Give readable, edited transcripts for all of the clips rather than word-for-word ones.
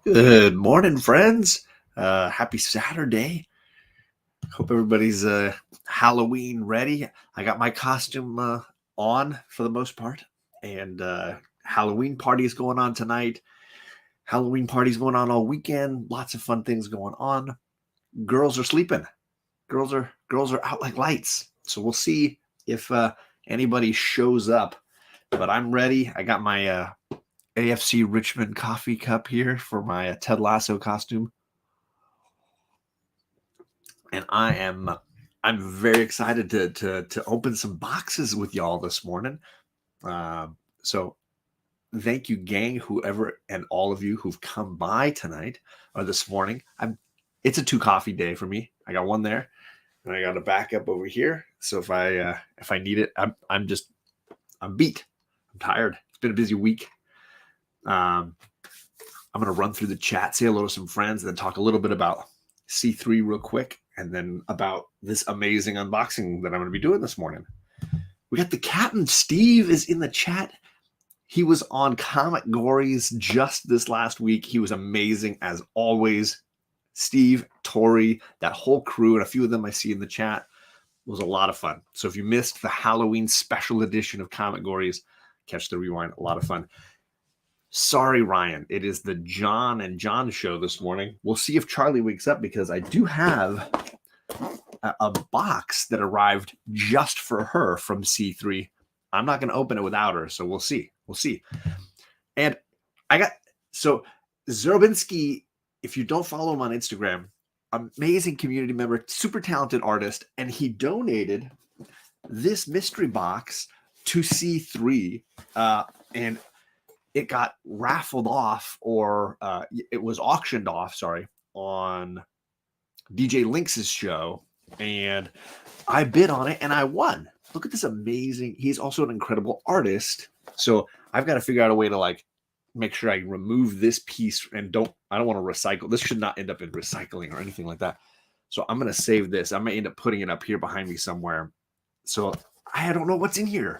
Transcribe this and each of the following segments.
Good morning, friends. Happy Saturday. Hope everybody's Halloween ready. I got my costume on for the most part, and Halloween party is going on tonight. Halloween party's going on all weekend. Lots of fun things going on. Girls are sleeping. Girls are out like lights. So we'll see if anybody shows up. But I'm ready. I got my AFC Richmond coffee cup here for my Ted Lasso costume. And I'm very excited to open some boxes with y'all this morning. So thank you, gang, whoever and all of you who've come by tonight or this morning. It's a 2 coffee day for me. I got one there, and I got a backup over here. So if I need it, I'm beat. I'm tired. It's been a busy week. I'm gonna run through the chat, say hello to some friends, and then talk a little bit about C3 real quick, and then about this amazing unboxing that I'm going to be doing this morning. We got the captain. Steve is in the chat. He was on Comic Gories just this last week. He was amazing as always. Steve, Tori, that whole crew, and a few of them I see in the chat, was a lot of fun. So if you missed the Halloween special edition of Comic Gories, catch the rewind. A lot of fun. Sorry, Ryan. It is the John and John show this morning. We'll see if Charlie wakes up, because I do have a box that arrived just for her from C3. I'm not going to open it without her, so we'll see. We'll see. And Zerobinski, if you don't follow him on Instagram, amazing community member, super talented artist, and he donated this mystery box to C3, and it got raffled off, or it was auctioned off, on DJ Lynx's show, and I bid on it and I won. Look at this amazing. He's also an incredible artist. So I've got to figure out a way to make sure I remove this piece and I don't want to recycle. This should not end up in recycling or anything like that. So I'm going to save this. I may end up putting it up here behind me somewhere. So I don't know what's in here.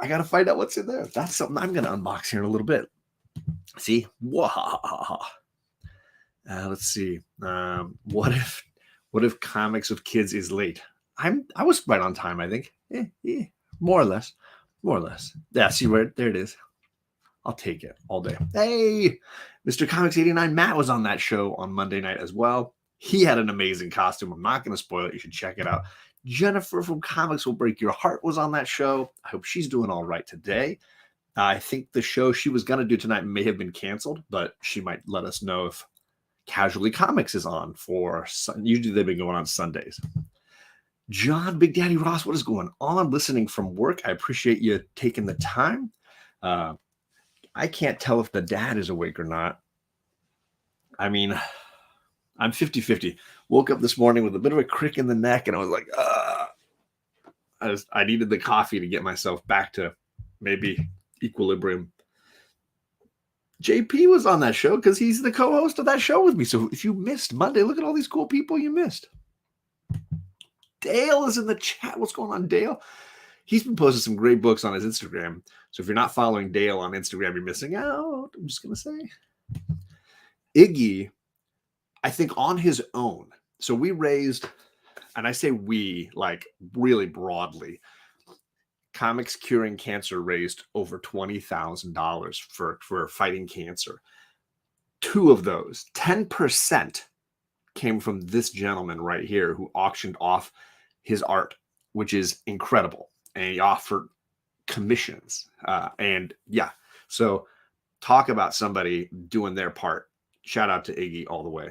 I got to find out what's in there. That's something I'm going to unbox here in a little bit. See? Let's see. What if Comics with Kids is late? I was right on time, I think. More or less. Yeah, see where there it is. I'll take it all day. Hey, Mr. Comics 89 Matt was on that show on Monday night as well. He had an amazing costume. I'm not going to spoil it. You should check it out. Jennifer from Comics Will Break Your Heart was on that show. I hope she's doing all right today. I think the show she was going to do tonight may have been canceled, but she might let us know if Casually Comics is on for usually they've been going on Sundays. John, Big Daddy Ross, what is going on? Listening from work. I appreciate you taking the time. I can't tell if the dad is awake or not. I mean, I'm 50-50. Woke up this morning with a bit of a crick in the neck, and I was like, I needed the coffee to get myself back to maybe equilibrium. JP was on that show because he's the co-host of that show with me. So if you missed Monday, look at all these cool people you missed. Dale is in the chat. What's going on, Dale? He's been posting some great books on his Instagram. So if you're not following Dale on Instagram, you're missing out. I'm just going to say. Iggy, I think on his own. So we raised, and I say we, like really broadly, Comics Curing Cancer raised over $20,000 for fighting cancer. 2 of those, 10%, came from this gentleman right here who auctioned off his art, which is incredible. And he offered commissions. And yeah, so talk about somebody doing their part. Shout out to Iggy all the way.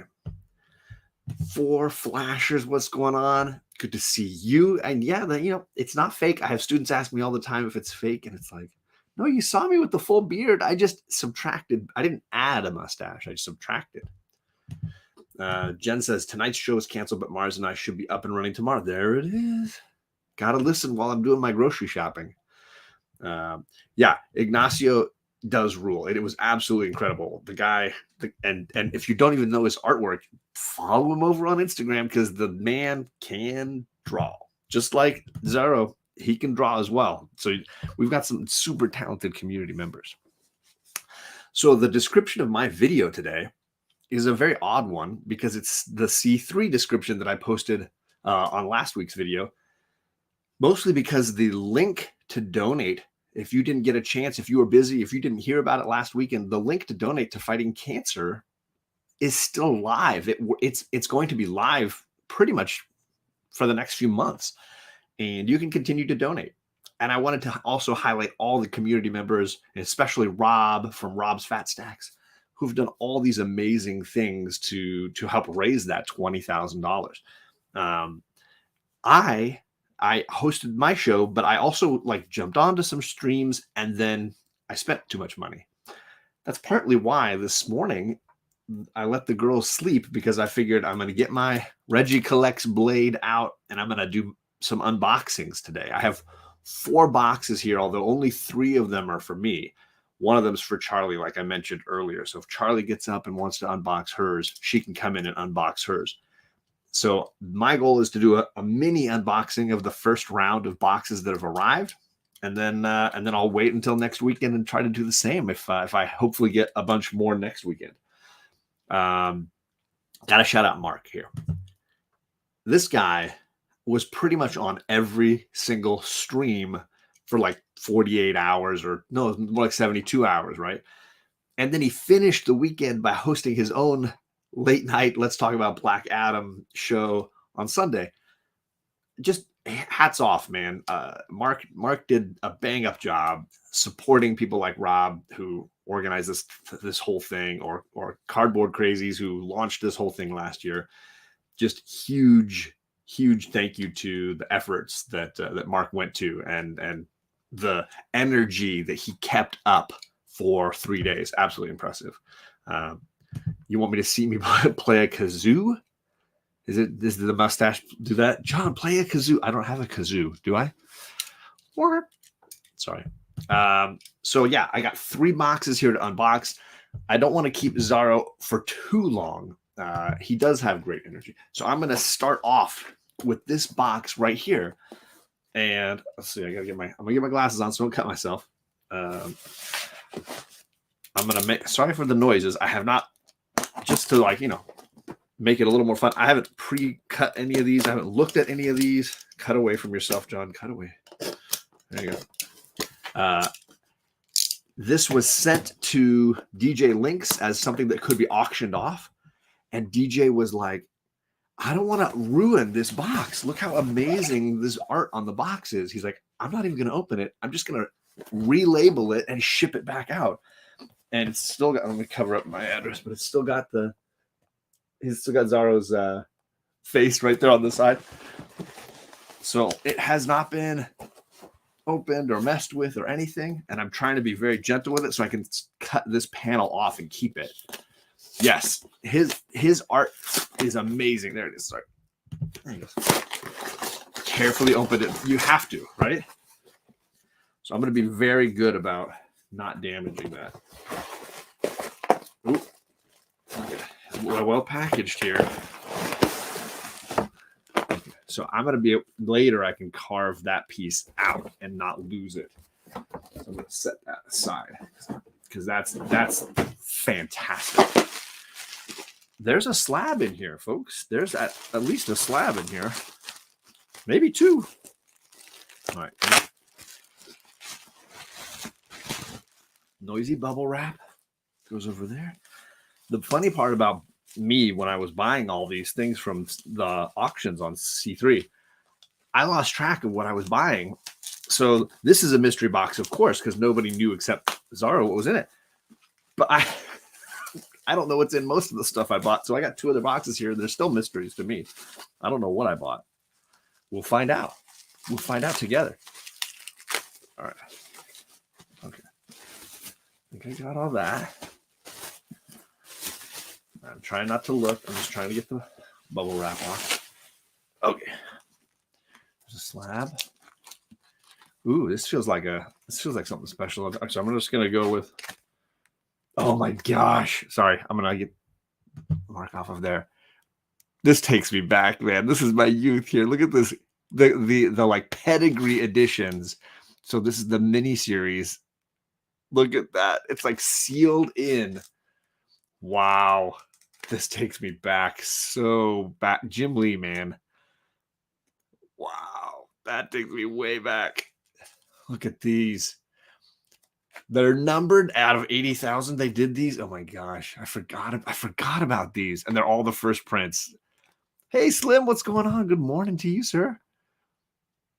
4 Flashers, what's going on? Good to see you. And yeah, it's not fake. I have students ask me all the time if it's fake, and it's like, no, you saw me with the full beard. I just subtracted. I didn't add a mustache. I subtracted. Jen says, tonight's show is canceled, but Mars and I should be up and running tomorrow. There it is. Got to listen while I'm doing my grocery shopping. Yeah, Ignacio does rule. It was absolutely incredible. The guy, and if you don't even know his artwork, follow him over on Instagram, because the man can draw. Just like Zero, he can draw as well. So we've got some super talented community members. So the description of my video today is a very odd one because it's the C3 description that I posted on last week's video, mostly because the link to donate, if you didn't get a chance, if you were busy, if you didn't hear about it last weekend, the link to donate to fighting cancer is still live. It's going to be live pretty much for the next few months, and you can continue to donate. And I wanted to also highlight all the community members, and especially Rob from Rob's Fat Stacks, who've done all these amazing things to help raise that $20,000. I hosted my show, but I also jumped onto some streams, and then I spent too much money. That's partly why this morning I let the girls sleep, because I figured I'm going to get my Reggie Collects blade out and I'm going to do some unboxings today. I have 4 boxes here, although only 3 of them are for me. One of them's for Charlie, like I mentioned earlier. So if Charlie gets up and wants to unbox hers, she can come in and unbox hers. So my goal is to do a mini unboxing of the first round of boxes that have arrived, and then I'll wait until next weekend and try to do the same if I hopefully get a bunch more next weekend. Got to shout out Mark here. This guy was pretty much on every single stream for 48 hours, or no, more like 72 hours, right? And then he finished the weekend by hosting his own late night Let's Talk About Black Adam show on Sunday. Just hats off, man. Mark did a bang up job supporting people like Rob, who organized this whole thing, or Cardboard Crazies, who launched this whole thing last year. Just huge thank you to the efforts that Mark went to, and the energy that he kept up for 3 days. Absolutely impressive. You want me to see me play a kazoo? Does the mustache do that? John, play a kazoo. I don't have a kazoo, do I? Or sorry. So yeah, I got 3 boxes here to unbox. I don't want to keep Zaro for too long. He does have great energy. So I'm going to start off with this box right here. And let's see, I'm gonna get my glasses on so I don't cut myself. I'm gonna sorry for the noises. I have not, just to make it a little more fun, I haven't pre-cut any of these. I haven't looked at any of these. Cut away from yourself, John. Cut away. There you go. This was sent to DJ Links as something that could be auctioned off. And DJ was like, I don't want to ruin this box. Look how amazing this art on the box is. He's like, I'm not even going to open it. I'm just going to relabel it and ship it back out. And it's still got, let me cover up my address, but it's still got he's still got Zaro's face right there on the side. So it has not been opened or messed with or anything. And I'm trying to be very gentle with it so I can cut this panel off and keep it. Yes, his art is amazing. There it is. Sorry. There it is. Carefully open it. You have to, right? So I'm going to be very good about not damaging that. Ooh. Well packaged here. So I'm going to be, later I can carve that piece out and not lose it. So I'm going to set that aside because that's fantastic. There's a slab in here, folks. There's at least a slab in here. Maybe 2. All right. Noisy bubble wrap goes over there. The funny part about me, when I was buying all these things from the auctions on C3, I lost track of what I was buying. So this is a mystery box, of course, because nobody knew except Zaro what was in it. But I don't know what's in most of the stuff I bought. So I got 2 other boxes here. They're still mysteries to me. I don't know what I bought. We'll find out. We'll find out together. All right. Okay. I think I got all that. I'm trying not to look. I'm just trying to get the bubble wrap off. Okay. There's a slab. Ooh, this feels like something special. So I'm just gonna go with. Oh my gosh! Sorry, I'm gonna get mark off of there. This takes me back, man. This is my youth here. Look at this. The pedigree editions. So this is the mini series. Look at that. It's sealed in. Wow. This takes me back so back. Jim Lee, man. Wow. That takes me way back. Look at these. They're numbered out of 80,000. They did these. Oh my gosh. I forgot about these. And they're all the first prints. Hey, Slim, what's going on? Good morning to you, sir.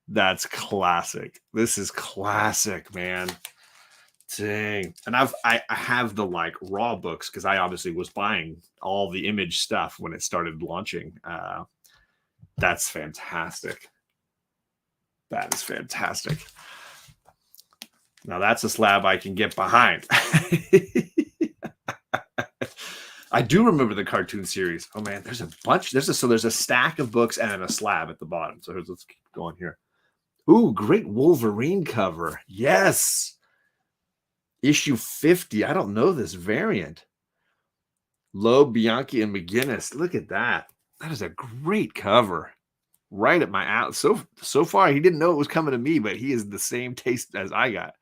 That's classic. This is classic, man. Dang. And I have the like raw books because I obviously was buying all the Image stuff when it started launching. That's fantastic. That is fantastic. Now that's a slab I can get behind. I do remember the cartoon series. Oh man, there's a bunch. There's a stack of books and then a slab at the bottom. So let's keep going here. Ooh, great Wolverine cover. Yes. Issue 50. I don't know this variant. Loeb, Bianchi, and McGinnis. Look at that. That is a great cover. Right at my out. So far, he didn't know it was coming to me, but he is the same taste as I got.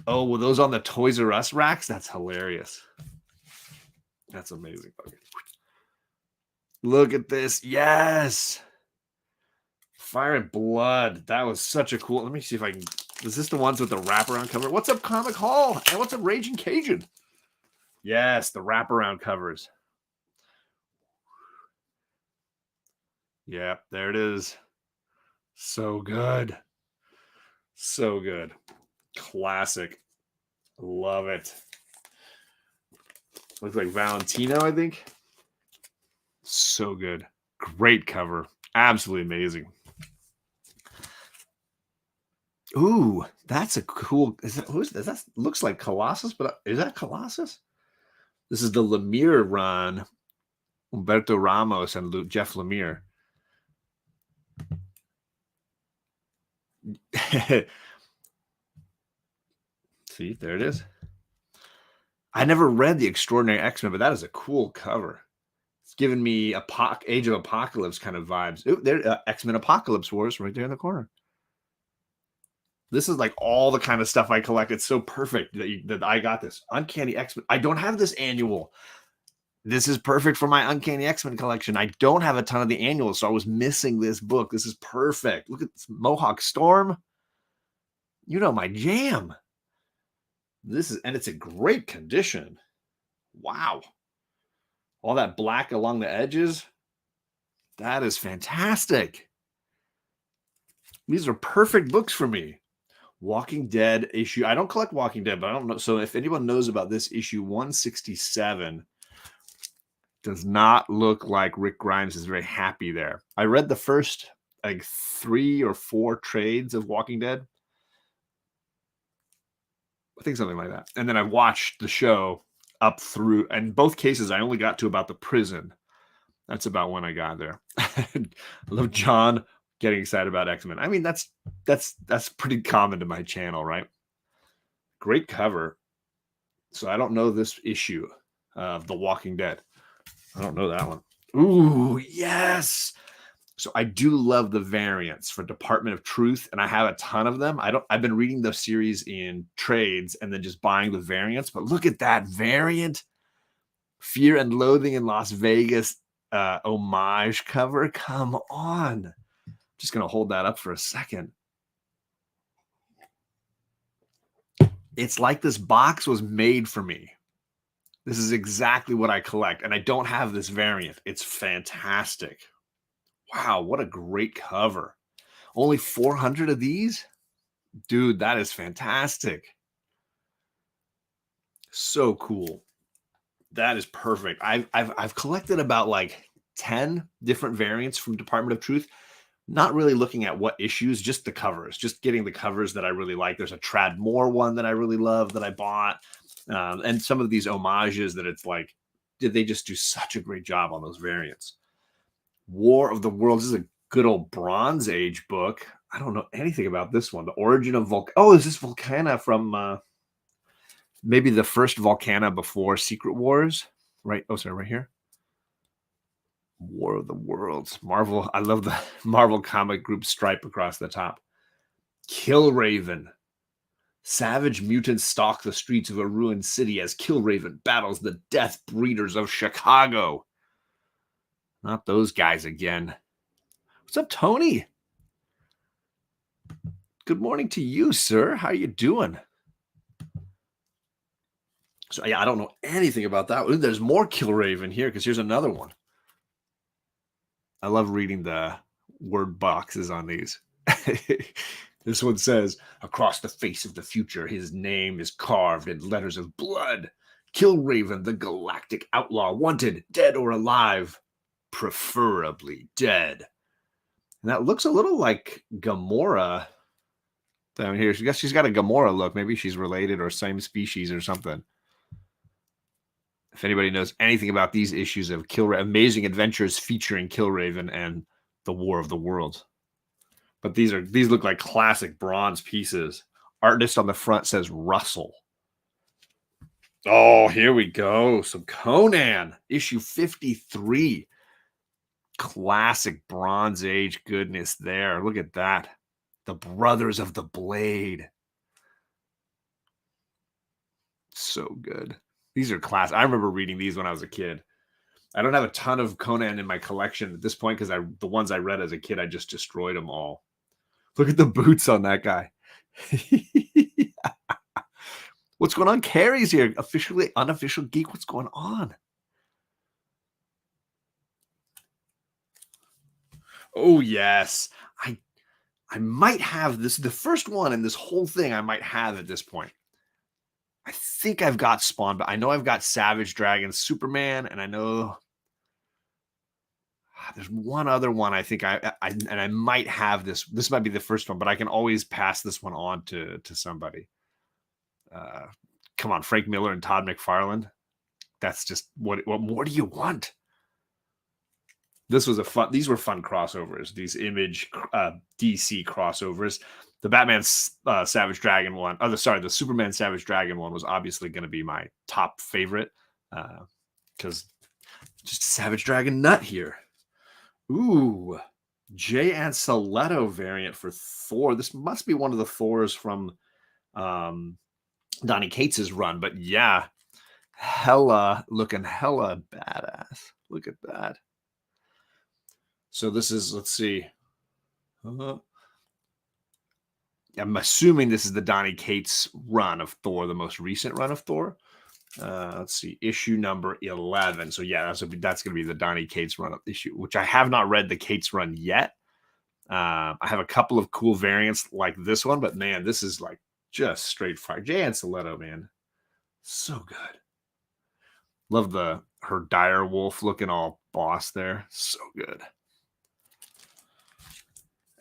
Oh, were those on the Toys R Us racks? That's hilarious. That's amazing. Okay. Look at this. Yes. Fire and Blood. That was such a cool. Let me see if I can. Is this the ones with the wraparound cover? What's up, Comic Hall? And what's up, Raging Cajun? Yes, the wraparound covers. Yep, there it is. So good. So good. Classic. Love it. Looks like Valentino, I think. So good. Great cover. Absolutely amazing. Ooh, that's a cool. That looks like Colossus, but is that Colossus? This is the Lemire run. Humberto Ramos and Jeff Lemire. See, there it is. I never read The Extraordinary X-Men, but that is a cool cover. It's giving me Age of Apocalypse kind of vibes. Ooh, there, X-Men Apocalypse Wars right there in the corner. This is like all the kind of stuff I collect. It's so perfect that I got this. Uncanny X-Men. I don't have this annual. This is perfect for my Uncanny X-Men collection. I don't have a ton of the annuals, so I was missing this book. This is perfect. Look at this Mohawk Storm. You know my jam. And it's in great condition. Wow. All that black along the edges. That is fantastic. These are perfect books for me. Walking Dead issue. I don't collect Walking Dead, but I don't know. So if anyone knows about this issue 167, does not look like Rick Grimes is very happy there. I read the first like 3 or 4 trades of Walking Dead. I think something like that. And then I watched the show up through, and both cases I only got to about the prison. That's about when I got there. I love John getting excited about X-Men. I mean, that's pretty common to my channel, right? Great cover. So I don't know this issue of The Walking Dead. I don't know that one. Ooh, yes. So I do love the variants for Department of Truth, and I have a ton of them. I've been reading the series in trades and then just buying the variants. But look at that variant. Fear and Loathing in Las Vegas homage cover. Come on. Just going to hold that up for a second. It's like this box was made for me. This is exactly what I collect, and I don't have this variant. It's fantastic. Wow, what a great cover. Only 400 of these? Dude, that is fantastic. So cool. That is perfect. I've collected about like 10 different variants from Department of Truth. Not really looking at what issues, just the covers, just getting the covers that I really like. There's a Trad Moore one that I really love that I bought. And some of these homages that it's like, did they just do such a great job on those variants? War of the Worlds is a good old Bronze Age book. I don't know anything about this one. The Origin of is this Volcana from maybe the first Volcana before Secret Wars? Right. Oh, sorry, right here. War of the Worlds. Marvel. I love the Marvel comic group stripe across the top. Killraven. Savage mutants stalk the streets of a ruined city as Killraven battles the Death Breeders of Chicago. Not those guys again. What's up, Tony? Good morning to you, sir. How you doing? So yeah, I don't know anything about that. Ooh, there's more Killraven here because here's another one. I love reading the word boxes on these. This one says, across the face of the future, his name is carved in letters of blood. Killraven, the galactic outlaw, wanted, dead or alive, preferably dead. And that looks a little like Gamora down here. She's got a Gamora look. Maybe she's related or same species or something. If anybody knows anything about these issues of Amazing Adventures featuring Killraven and the War of the Worlds. But these look like classic bronze pieces. Artist on the front says Russell. Oh, here we go. Some Conan, issue 53. Classic Bronze Age goodness there. Look at that. The Brothers of the Blade. So good. These are class. I remember reading these when I was a kid. I don't have a ton of Conan in my collection at this point because the ones I read as a kid, I just destroyed them all. Look at the boots on that guy. What's going on? Carrie's here. Officially unofficial geek. What's going on? Oh, yes. I might have this. The first one in this whole thing I might have at this point. I think I've got Spawn, but I know I've got Savage Dragon, Superman, and I know there's one other one I think I might have this. This might be the first one, but I can always pass this one on to somebody. Come on, Frank Miller and Todd McFarlane. That's just what more do you want? This was these were fun crossovers, these Image DC crossovers. The Batman Savage Dragon one, the Superman Savage Dragon one was obviously going to be my top favorite because just a Savage Dragon nut here. Ooh, Jay Anceletto variant for Thor. This must be one of the Thors from Donny Cates's run, but yeah, looking hella badass. Look at that. So this is, let's see. I'm assuming this is the Donny Cates run of Thor, the most recent run of Thor. Let's see, issue number 11. So yeah, that's going to be the Donny Cates run issue, which I have not read the Cates run yet. I have a couple of cool variants like this one, but man, this is like just straight fire. Jay Anceletto, man, so good. Love her dire wolf looking all boss there, so good.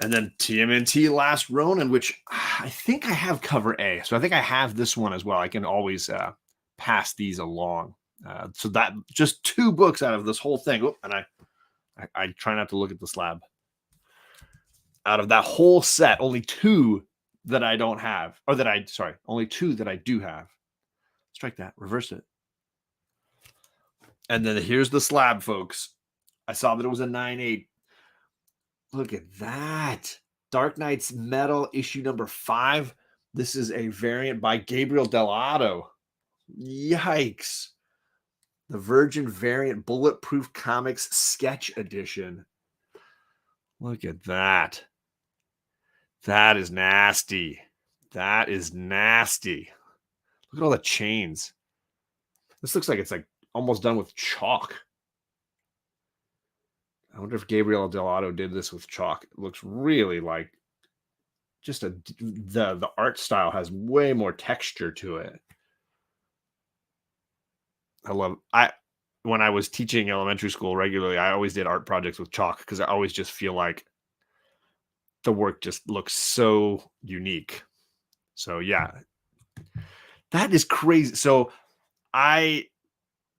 And then TMNT Last Ronin, which I think I have cover A. So I think I have this one as well. I can always pass these along. So that just 2 books out of this whole thing. Oh, and I try not to look at the slab. Out of that whole set, only 2 that I don't have. Only 2 that I do have. Strike that. Reverse it. And then here's the slab, folks. I saw that it was a 9/8. Look at that. Dark Knight's Metal, issue number 5. This is a variant by Gabriel Dell'Otto. Yikes. The Virgin variant Bulletproof Comics Sketch Edition. Look at that. That is nasty. That is nasty. Look at all the chains. This looks like it's like almost done with chalk. I wonder if Gabriel Dell'Otto did this with chalk. It looks really like just the art style has way more texture to it. When I was teaching elementary school regularly, I always did art projects with chalk because I always just feel like the work just looks so unique. So yeah, that is crazy. So I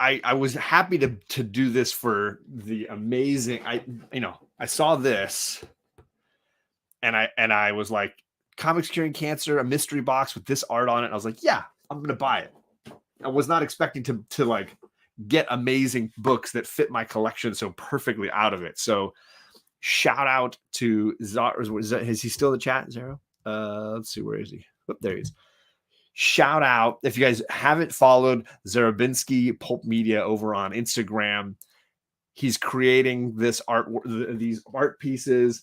was happy to do this for the amazing. I saw this, and I was like, Comics Curing Cancer, a mystery box with this art on it. And I was like, yeah, I'm gonna buy it. I was not expecting to like get amazing books that fit my collection so perfectly out of it. So shout out to Zara. Is he still in the chat, Zara? Let's see, where is he? Oh, there he is. shout out if you guys haven't followed Zarabinski Pulp Media over on Instagram. He's creating these art pieces,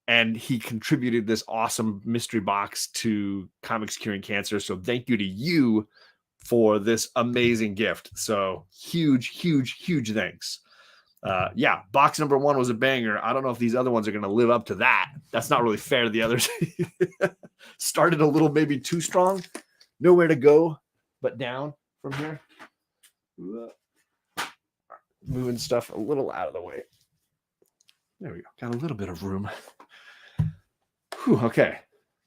and he contributed this awesome mystery box to Comics Curing Cancer. So thank you to you for this amazing gift. So huge thanks. Yeah, box number 1 was a banger. I don't know if these other ones are going to live up to that. That's not really fair to the others. Started a little maybe too strong. Nowhere to go but down from here. Moving stuff a little out of the way. There we go. Got a little bit of room. Whew, okay.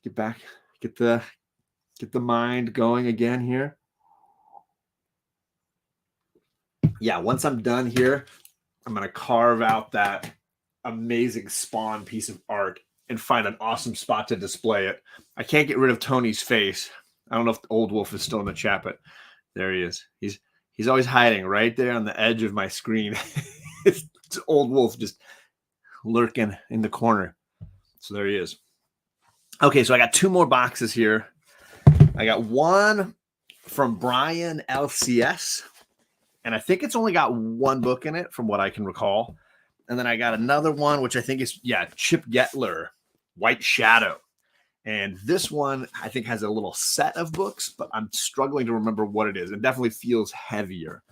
Get back. Get the mind going again here. Yeah, once I'm done here, I'm going to carve out that amazing Spawn piece of art and find an awesome spot to display it. I can't get rid of Tony's face. I don't know if Old Wolf is still in the chat, but there he is. He's always hiding right there on the edge of my screen. It's Old Wolf just lurking in the corner. So there he is. Okay, so I got 2 more boxes here. I got one from Brian LCS, and I think it's only got 1 book in it from what I can recall. And then I got another one, which I think is, Chip Getler, White Shadow. And this one, I think, has a little set of books, but I'm struggling to remember what it is. It definitely feels heavier.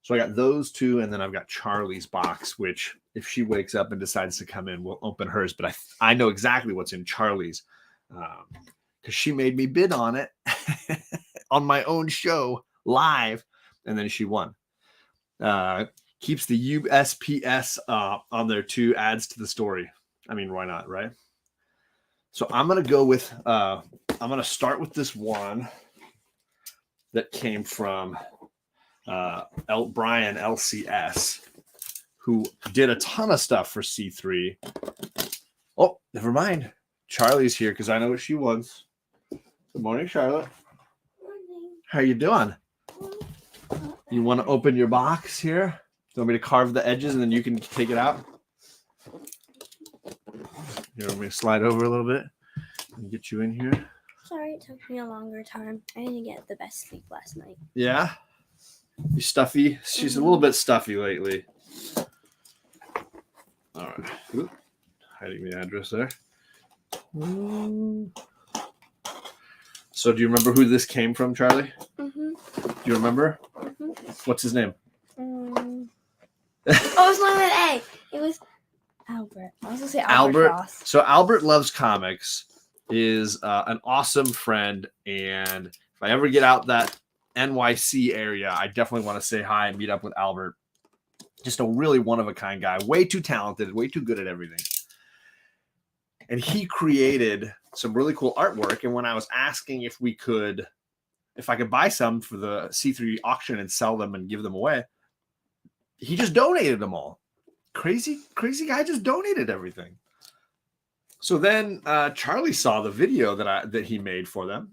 So I got those 2, and then I've got Charlie's box, which if she wakes up and decides to come in, we'll open hers. But I know exactly what's in Charlie's because she made me bid on it on my own show live, and then she won. Keeps the USPS on there too, adds to the story. I mean, why not, right? So I'm going to go with, I'm going to start with this one that came from Brian LCS, who did a ton of stuff for C3. Oh, never mind. Charlie's here because I know what she wants. Good morning, Charlotte. Morning. How you doing? You want to open your box here? You want me to carve the edges and then you can take it out? You want me to slide over a little bit and get you in here? Sorry, it took me a longer time. I didn't get the best sleep last night. Yeah? You stuffy? She's a little bit stuffy lately. All right. Oop. Hiding the address there. So do you remember who this came from, Charlie? Mm-hmm. Do you remember? Mm-hmm. What's his name? Oh, it's not with A. It was Albert. I was going to say Albert. Frost. So Albert Loves Comics is an awesome friend. And if I ever get out that NYC area, I definitely want to say hi and meet up with Albert. Just a really one-of-a-kind guy. Way too talented. Way too good at everything. And he created some really cool artwork. And when I was asking if I could buy some for the C3 auction and sell them and give them away, he just donated them all. Crazy guy just donated everything. So then Charlie saw the video that he made for them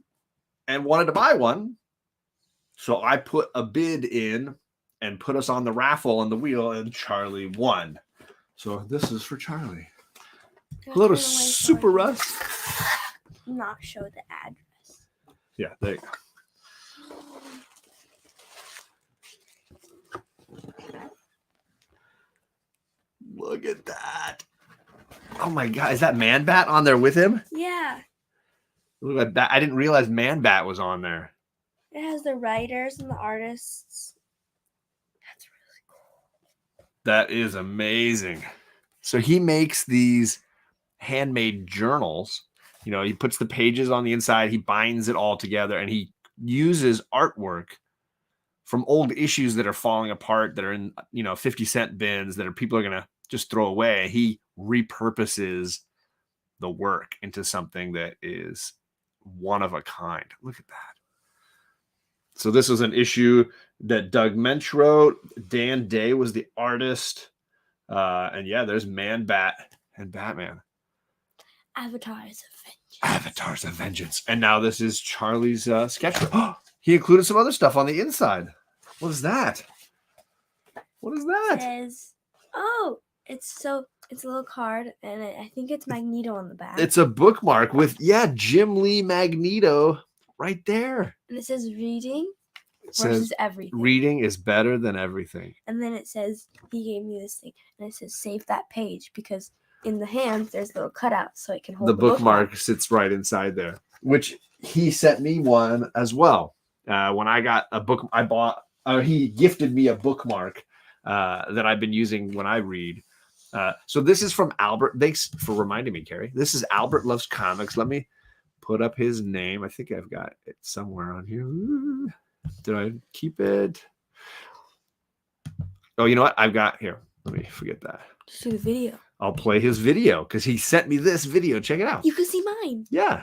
and wanted to buy one. So I put a bid in and put us on the raffle and the wheel, and Charlie won. So this is for Charlie. Hello to Super Russ. Not show the address. Yeah, there you go. Look at that. Oh my God. Is that Man Bat on there with him? Yeah. Look at that. I didn't realize Man Bat was on there. It has the writers and the artists. That's really cool. That is amazing. So he makes these handmade journals. You know, he puts the pages on the inside, he binds it all together, and he uses artwork from old issues that are falling apart, that are in, 50-cent bins that people are going to just throw away. He repurposes the work into something that is one of a kind. Look at that. So this was an issue that Doug Mensch wrote. Dan Day was the artist. And yeah, there's Man Bat and Batman. Avatars of Vengeance. And now this is Charlie's sketchbook. Oh, he included some other stuff on the inside. What is that? What is that? It's a little card, and I think it's Magneto on the back. It's a bookmark with, Jim Lee Magneto right there. And it says reading It versus says everything. reading is better than everything. And then it says, he gave me this thing, and it says save that page, because in the hands there's a little cutout so it can hold The bookmark sits right inside there, which he sent me one as well. When I got a book, he gifted me a bookmark that I've been using when I read. So this is from Albert. Thanks for reminding me, Carrie. This is Albert Loves Comics. Let me put up his name. I think I've got it somewhere on here. Did I keep it? Oh, you know what? I've got here. Let me forget that. Just do the video. I'll play his video because he sent me this video. Check it out. You can see mine. Yeah.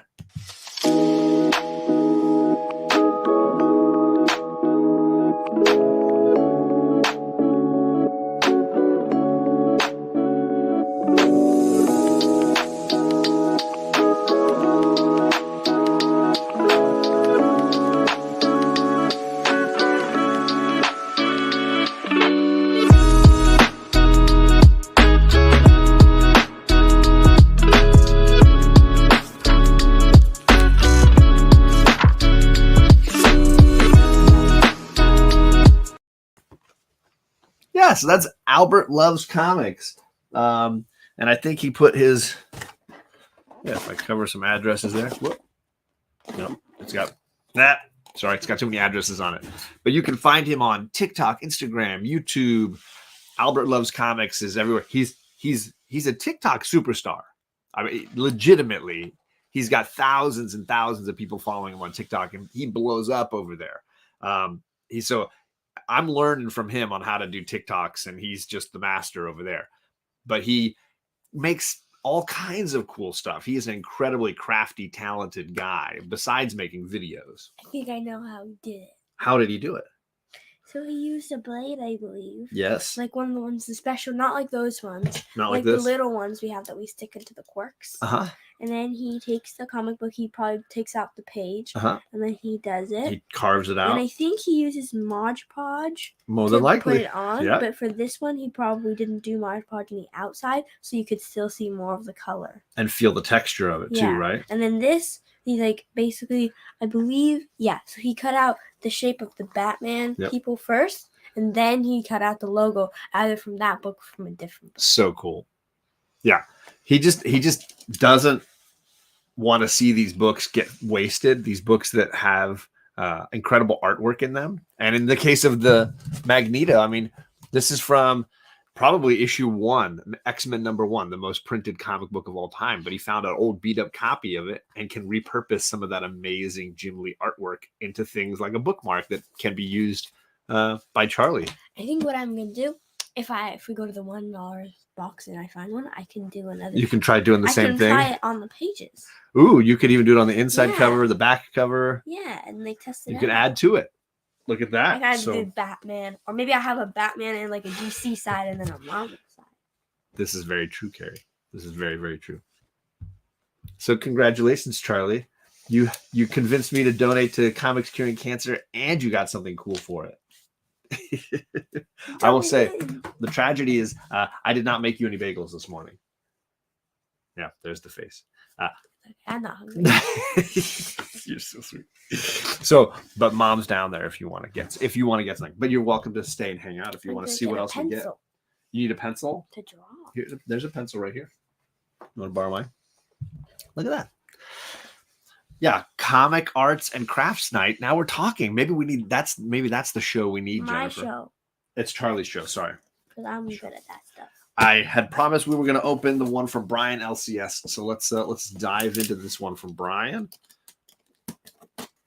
Yeah, so that's Albert Loves Comics. And I think he put his, if I cover some addresses there. Whoop. No, it's got that. Sorry, it's got too many addresses on it. But you can find him on TikTok, Instagram, YouTube. Albert Loves Comics is everywhere. He's a TikTok superstar. I mean, legitimately, he's got thousands and thousands of people following him on TikTok, and he blows up over there. I'm learning from him on how to do TikToks, and he's just the master over there. But he makes all kinds of cool stuff. He is an incredibly crafty, talented guy, besides making videos. I think I know how he did it. How did he do it? So he used a blade, I believe. Yes. Like one of the ones, the special, not like those ones. Not like this? The little ones we have that we stick into the quirks. Uh-huh. And then he takes the comic book, he probably takes out the page, and then he does it. He carves it out. And I think he uses Mod Podge more than likely put it on. Yep. But for this one, he probably didn't do Mod Podge on the outside, so you could still see more of the color. And feel the texture of it too, right? And then this, he like basically, I believe, so he cut out the shape of the Batman people first, and then he cut out the logo either from that book or from a different book. So cool. Yeah. He just doesn't want to see these books get wasted. These books that have incredible artwork in them. And in the case of the Magneto, I mean, this is from probably issue 1, X-Men #1, the most printed comic book of all time. But he found an old beat up copy of it and can repurpose some of that amazing Jim Lee artwork into things like a bookmark that can be used by Charlie. I think what I'm going to do, if we go to the $1 box and I find one, I can do another. You can try doing the same thing. I can try it on the pages. Ooh, you could even do it on the inside cover, the back cover. Yeah, and they test it out. You can add to it. Look at that. I gotta do Batman. Or maybe I have a Batman and like a DC side and then a Marvel side. This is very true, Carrie. This is very, very true. So congratulations, Charlie. You convinced me to donate to Comics Curing Cancer, and you got something cool for it. I will say the tragedy is I did not make you any bagels this morning. Yeah, there's the face. I'm not hungry. You're so sweet. So, but Mom's down there if you want to get something. But you're welcome to stay and hang out if you want to see what else we get. You need a pencil to draw. There's a pencil right here. You want to borrow mine? Look at that. Yeah, comic arts and crafts night. Now we're talking. Maybe that's the show we need, Jennifer. My show. It's Charlie's show. Sorry. Because I'm good at that stuff. I had promised we were going to open the one from Brian LCS. So let's dive into this one from Brian.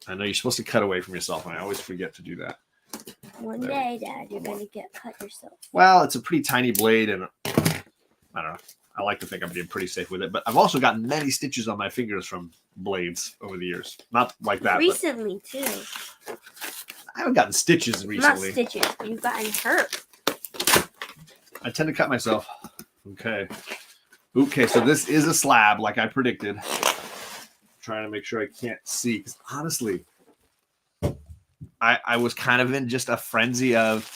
I know you're supposed to cut away from yourself, and I always forget to do that. One day, Dad, you're going to get cut yourself. Well, it's a pretty tiny blade, and I don't know. I like to think I'm being pretty safe with it, but I've also gotten many stitches on my fingers from blades over the years. Not like that. Recently, too. I haven't gotten stitches recently. Not stitches. You've gotten hurt. I tend to cut myself. Okay, so this is a slab, like I predicted. Trying to make sure I can't see, because honestly, I was kind of in just a frenzy of,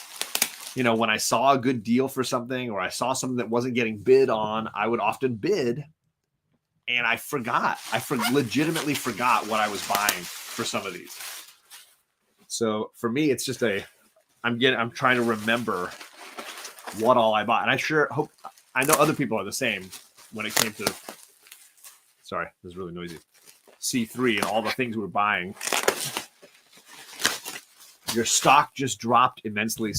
when I saw a good deal for something or I saw something that wasn't getting bid on, I would often bid, and I legitimately forgot what I was buying. for some of these. So for me, it's just I'm trying to remember what all I bought. And I know other people are the same when it came to, sorry, this is really noisy, C3 and all the things we're buying. Your stock just dropped immensely.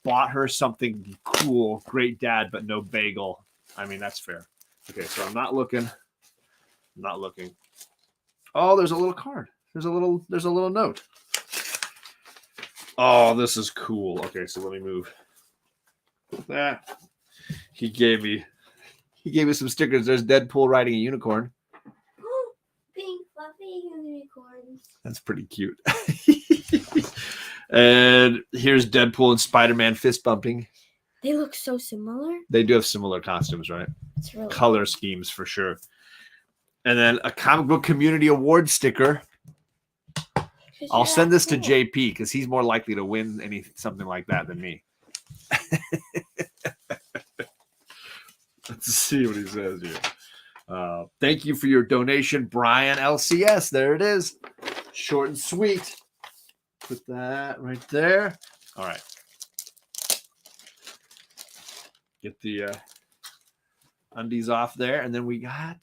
Bought her something cool, great dad, but no bagel. I mean, that's fair. Okay, so I'm not looking. Oh, there's a little card. There's a little note. Oh, this is cool. Okay, so let me move that. He gave me some stickers. There's Deadpool riding a unicorn. Pink fluffy unicorns. That's pretty cute. And here's Deadpool and Spider-Man fist bumping. They look so similar. They do have similar costumes, right? It's really color schemes for sure. And then a comic book community award sticker. I'll send this to JP because he's more likely to win something like that than me. Let's see what he says here. Thank you for your donation, Brian LCS. There it is. Short and sweet. Put that right there. All right. Get the undies off there. And then we got...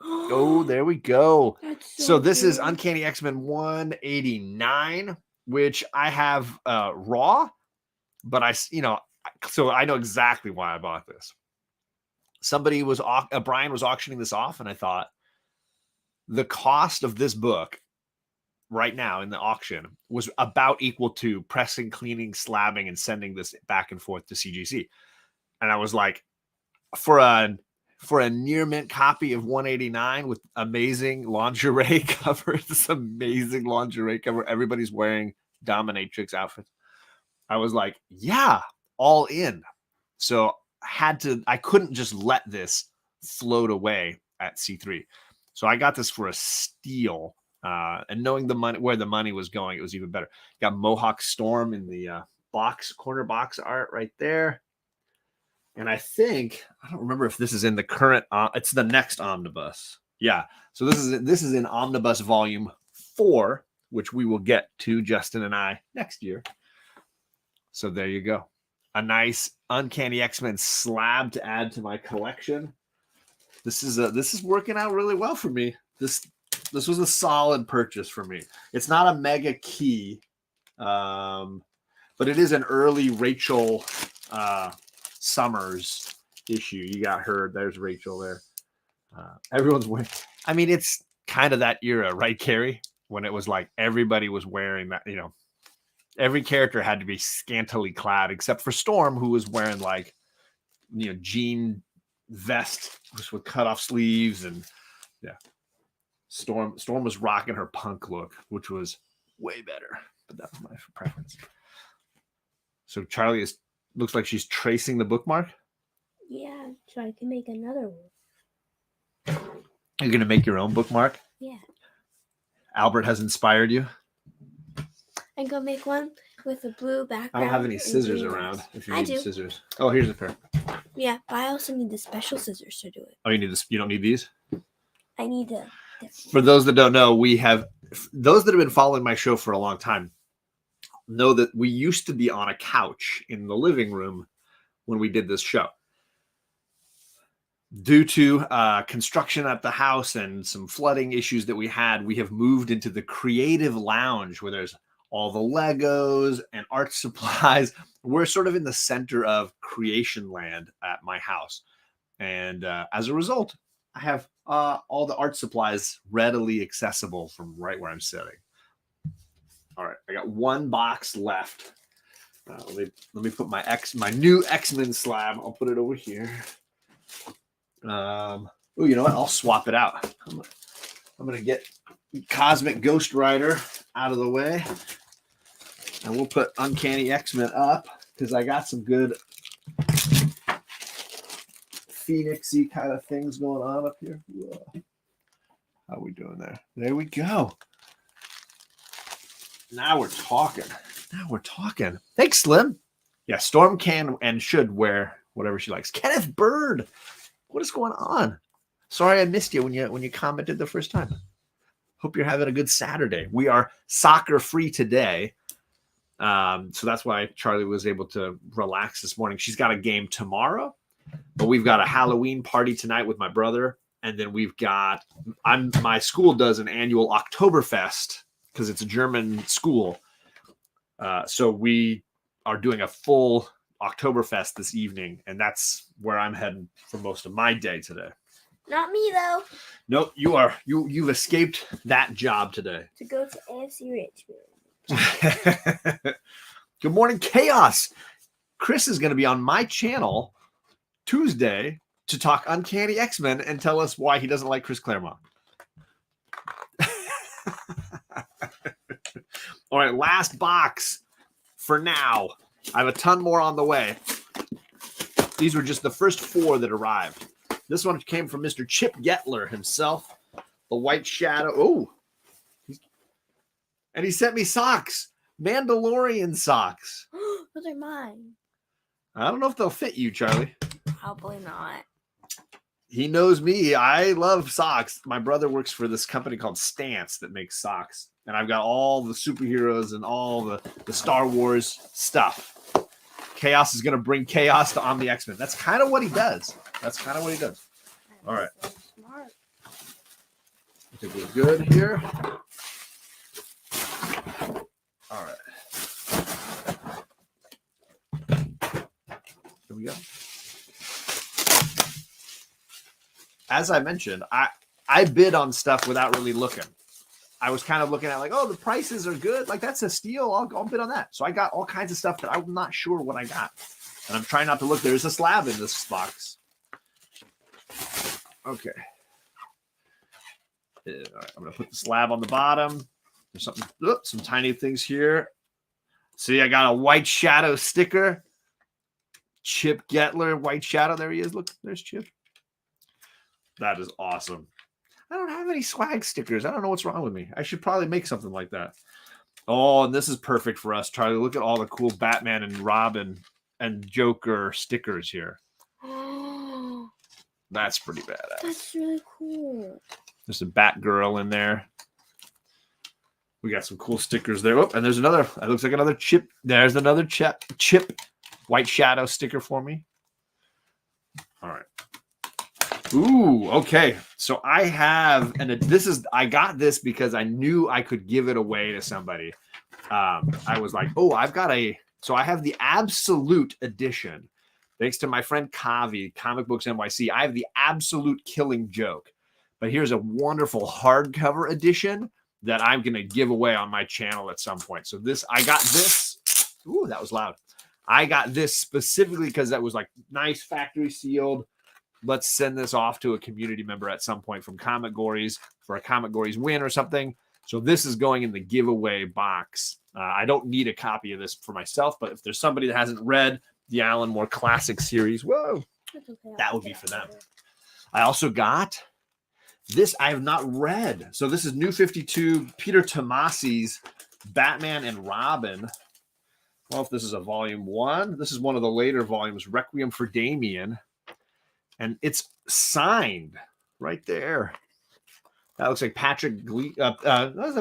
Oh, there we go. So this is Uncanny X-Men 189, which I have raw, but so I know exactly why I bought this. Brian was auctioning this off, and I thought the cost of this book right now in the auction was about equal to pressing, cleaning, slabbing, and sending this back and forth to CGC. And I was like, for a near mint copy of 189 with amazing lingerie cover, this amazing lingerie cover, everybody's wearing dominatrix outfits. I was like, yeah, all in. So I couldn't just let this float away at C3. So I got this for a steal. And knowing where the money was going, it was even better. Got Mohawk Storm in the corner box art right there. And I don't remember if this is in the current, it's the next omnibus. Yeah. So this is in Omnibus Volume 4, which we will get to, Justin and I, next year. So there you go. A nice Uncanny X-Men slab to add to my collection. This is working out really well for me. This was a solid purchase for me. It's not a mega key, but it is an early Rachel Summers issue. You got her. There's Rachel there. Everyone's wearing. I mean, it's kind of that era, right, Carrie? When it was like everybody was wearing that. Every character had to be scantily clad, except for Storm, who was wearing jean vest with cut off sleeves, and yeah. Storm was rocking her punk look, which was way better, but that was my preference. So Charlie looks like she's tracing the bookmark. Yeah, so I can make another one. You're gonna make your own bookmark? Yeah. Albert has inspired you. I'm gonna make one with a blue background. I don't have any scissors around. If you I need do. Scissors. Oh, here's a pair. Yeah, but I also need the special scissors to do it. Oh, you need this? You don't need these? I need the. For those that don't know, those that have been following my show for a long time know that we used to be on a couch in the living room when we did this show. Due to construction at the house and some flooding issues that we have moved into the creative lounge where there's all the Legos and art supplies. We're sort of in the center of creation land at my house. And as a result, I have all the art supplies readily accessible from right where I'm sitting. All right, I got one box left. Let me put my new X-Men slab. I'll put it over here. Oh, you know what? I'll swap it out. I'm gonna get Cosmic Ghost Rider out of the way, and we'll put Uncanny X-Men up because I got some good Phoenix-y kind of things going on up here. Whoa. How are we doing there? There we go. Now we're talking. Thanks, Slim. Yeah, Storm can and should wear whatever she likes. Kenneth Bird. What is going on? Sorry I missed you when you commented the first time. Hope you're having a good Saturday. We are soccer free today. So that's why Charlie was able to relax this morning. She's got a game tomorrow, but we've got a Halloween party tonight with my brother. And then we've got, my school does an annual Oktoberfest because it's a German school. So we are doing a full Oktoberfest this evening, and that's where I'm heading for most of my day today. Not me though. Nope, you've escaped that job today. To go to AFC Richmond. Good morning, Chaos. Chris is going to be on my channel Tuesday to talk Uncanny X-Men and tell us why he doesn't like Chris Claremont. All right, last box for now. I have a ton more on the way. These were just the first 4 that arrived. This one came from Mr. Chip Getler himself. The White Shadow. Oh. And he sent me socks. Mandalorian socks. Those are mine. I don't know if they'll fit you, Charlie. Probably not. He knows me. I love socks. My brother works for this company called Stance that makes socks. And I've got all the superheroes and all the Star Wars stuff. Chaos is going to bring chaos to On the X-Men. That's kind of what he does. All right. Smart. I think we're good here. All right. Here we go. As I mentioned, I bid on stuff without really looking. I was kind of looking at like, oh, the prices are good. Like, that's a steal. I'll bid on that. So I got all kinds of stuff that I'm not sure what I got. And I'm trying not to look. There's a slab in this box. Okay. All right, I'm going to put the slab on the bottom. There's some tiny things here. See, I got a White Shadow sticker. Chip Getler, White Shadow. There he is. Look, there's Chip. That is awesome. I don't have any swag stickers. I don't know what's wrong with me. I should probably make something like that. Oh, and this is perfect for us, Charlie. Look at all the cool Batman and Robin and Joker stickers here. That's pretty badass. That's really cool. There's a Batgirl in there. We got some cool stickers there. Oh, and there's another. It looks like another Chip. There's another Chip White Shadow sticker for me. All right. Ooh, okay. So I have, and I got this because I knew I could give it away to somebody. I was like, oh, so I have the Absolute edition. Thanks to my friend Kavi, Comic Books NYC. I have the Absolute Killing Joke. But here's a wonderful hardcover edition that I'm going to give away on my channel at some point. So I got this. Ooh, that was loud. I got this specifically because that was like nice factory sealed. Let's send this off to a community member at some point from Comic Gories for a Comic Gories win or something. So this is going in the giveaway box. I don't need a copy of this for myself, but if there's somebody that hasn't read the Alan Moore Classic series, that would be for them. I also got this I have not read. So this is New 52, Peter Tomasi's Batman and Robin. I don't know if this is a volume 1. This is one of the later volumes, Requiem for Damien. And it's signed right there. That looks like Patrick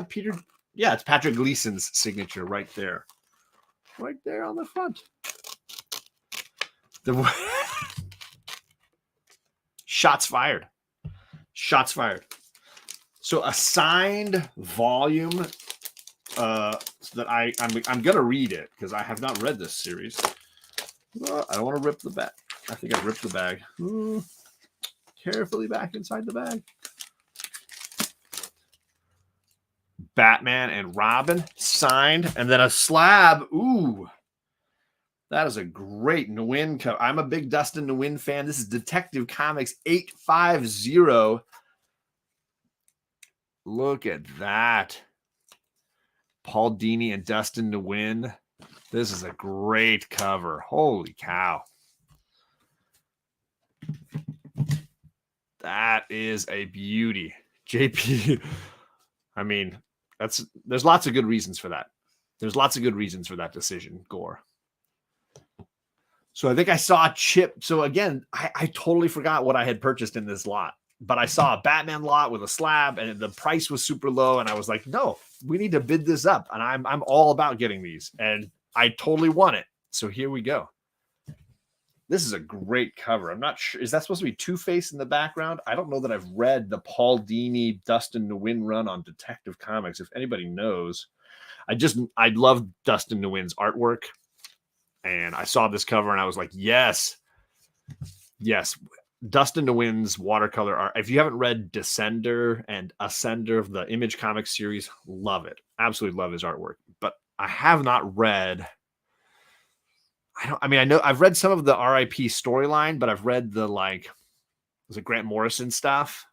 Peter. Yeah, it's Patrick Gleason's signature right there. Right there on the front. Shots fired. Shots fired. So a signed volume that I'm gonna read it because I have not read this series. I don't want to rip the bag. I think I ripped the bag. Carefully back inside the bag. Batman and Robin signed, and then a slab. Ooh, that is a great Nguyen cover. I'm a big Dustin Nguyen fan. This is Detective Comics 850. Look at that. Paul Dini and Dustin Nguyen. This is a great cover. Holy cow. That is a beauty. JP. I mean, there's lots of good reasons for that. There's lots of good reasons for that decision, Gore. So I think I saw Chip. So again, I totally forgot what I had purchased in this lot. but I saw a Batman lot with a slab and the price was super low. And I was like, no, we need to bid this up. And I'm all about getting these. And I totally want it. So here we go. This is a great cover. I'm not sure. Is that supposed to be Two-Face in the background? I don't know that I've read the Paul Dini, Dustin Nguyen run on Detective Comics. If anybody knows, I love Dustin Nguyen's artwork. And I saw this cover and I was like, yes. Dustin Nguyen's watercolor art. If you haven't read Descender and Ascender of the Image Comics series, love it. Absolutely love his artwork. But I have not read... I know I've read some of the RIP storyline, but I've read the was it Grant Morrison stuff?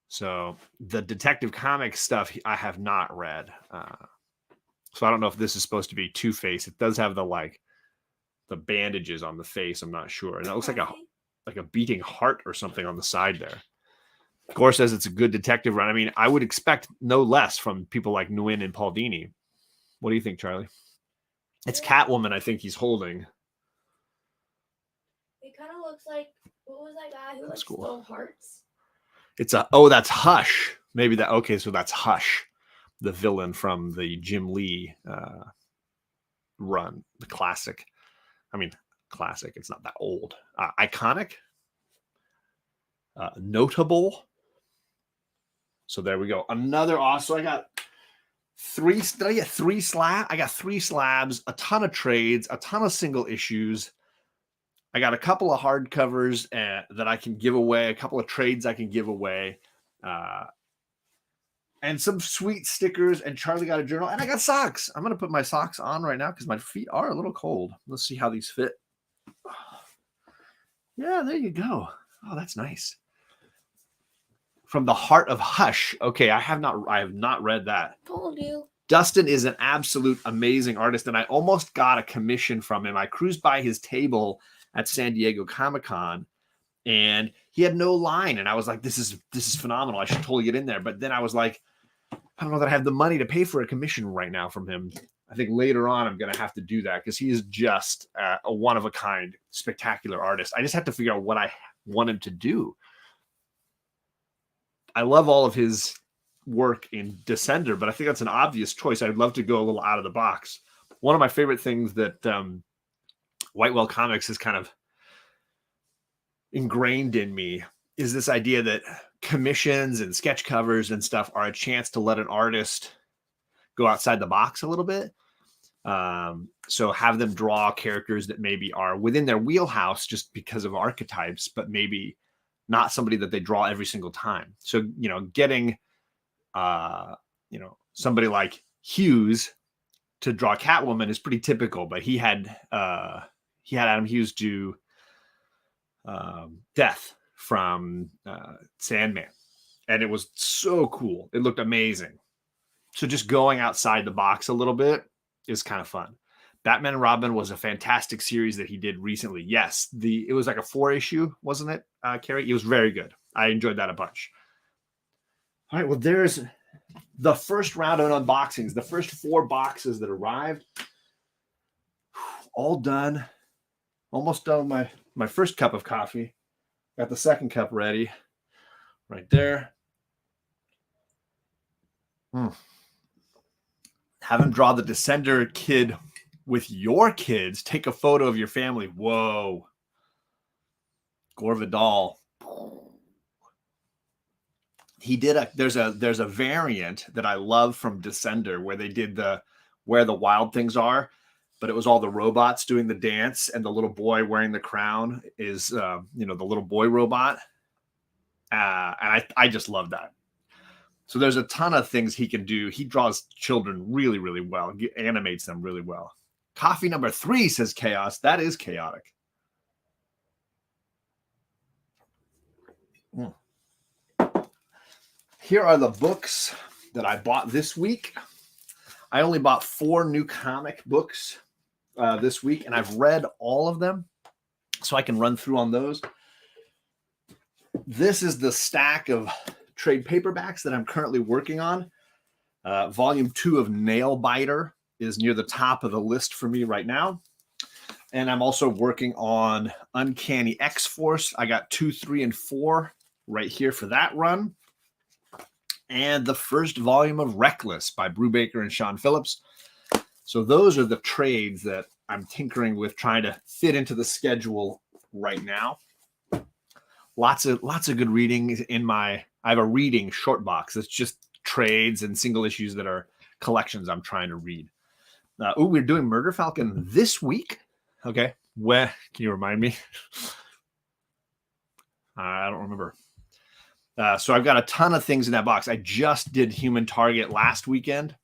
So the Detective Comics stuff I have not read. So I don't know if this is supposed to be Two-Face. It does have the bandages on the face. I'm not sure. And it looks like a beating heart or something on the side there. Gore says it's a good detective run. I mean, I would expect no less from people like Nguyen and Paul Dini. What do you think, Charlie? It's Catwoman, I think he's holding. It kind of looks like, what was that guy who stole hearts? That's Hush. Maybe that, okay, so that's Hush, the villain from the Jim Lee run, the classic. I mean, classic, it's not that old. Iconic. Notable. So there we go. Another awesome. I got three slabs. I got 3 slabs, a ton of trades, a ton of single issues. I got a couple of hardcovers that I can give away, a couple of trades I can give away, and some sweet stickers. And Charlie got a journal, and I got socks. I'm gonna put my socks on right now because my feet are a little cold. Let's see how these fit. Yeah, there you go. Oh, that's nice. From the Heart of Hush. Okay, I have not read that. Told you. Dustin is an absolute amazing artist, and I almost got a commission from him. I cruised by his table at San Diego Comic-Con, and he had no line, and I was like, this is phenomenal. I should totally get in there. But then I was like, I don't know that I have the money to pay for a commission right now from him. I think later on I'm going to have to do that because he is just a one-of-a-kind, spectacular artist. I just have to figure out what I want him to do. I love all of his work in Descender, but I think that's an obvious choice. I'd love to go a little out of the box. One of my favorite things that Whitewell Comics has kind of ingrained in me is this idea that commissions and sketch covers and stuff are a chance to let an artist go outside the box a little bit. So have them draw characters that maybe are within their wheelhouse just because of archetypes, but maybe not somebody that they draw every single time. So, getting, somebody like Hughes to draw Catwoman is pretty typical, but he had Adam Hughes do Death from Sandman. And it was so cool. It looked amazing. So just going outside the box a little bit is kind of fun. Batman and Robin was a fantastic series that he did recently. Yes, it was like a 4-issue, wasn't it, Carrie? It was very good. I enjoyed that a bunch. All right, well, there's the first round of unboxings, the first 4 boxes that arrived. All done. Almost done with my first cup of coffee. Got the second cup ready right there. Have him draw the Descender kid with your kids. Take a photo of your family. Whoa. Gore Vidal. He did there's a variant that I love from Descender where they did where the wild things are, but it was all the robots doing the dance and the little boy wearing the crown is the little boy robot. And I just love that. So there's a ton of things he can do. He draws children really, really well, animates them really well. Coffee number 3, says Chaos. That is chaotic. Here are the books that I bought this week. I only bought 4 new comic books this week, and I've read all of them, so I can run through on those. This is the stack of trade paperbacks that I'm currently working on. Volume 2 of Nail Biter is near the top of the list for me right now. And I'm also working on Uncanny X-Force. I got 2, 3, and 4 right here for that run. And the first volume of Reckless by Brubaker and Sean Phillips. So those are the trades that I'm tinkering with, trying to fit into the schedule right now. Lots of good reading in I have a reading short box. It's just trades and single issues that are collections I'm trying to read. We're doing Murder Falcon this week. Okay. Where can you remind me? I don't remember. So I've got a ton of things in that box. I just did Human Target last weekend.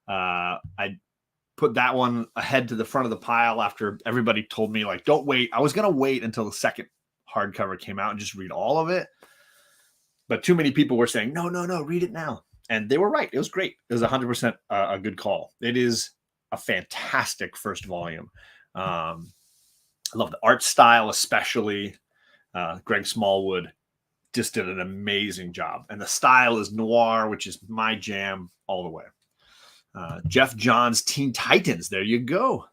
I put that one ahead to the front of the pile after everybody told me, like, don't wait. I was going to wait until the second hardcover came out and just read all of it. But too many people were saying, no, read it now. And they were right. It was great. It was 100% a good call. It is a fantastic first volume. I love the art style, especially. Greg Smallwood just did an amazing job. And the style is noir, which is my jam all the way. Jeff Johns' Teen Titans. There you go.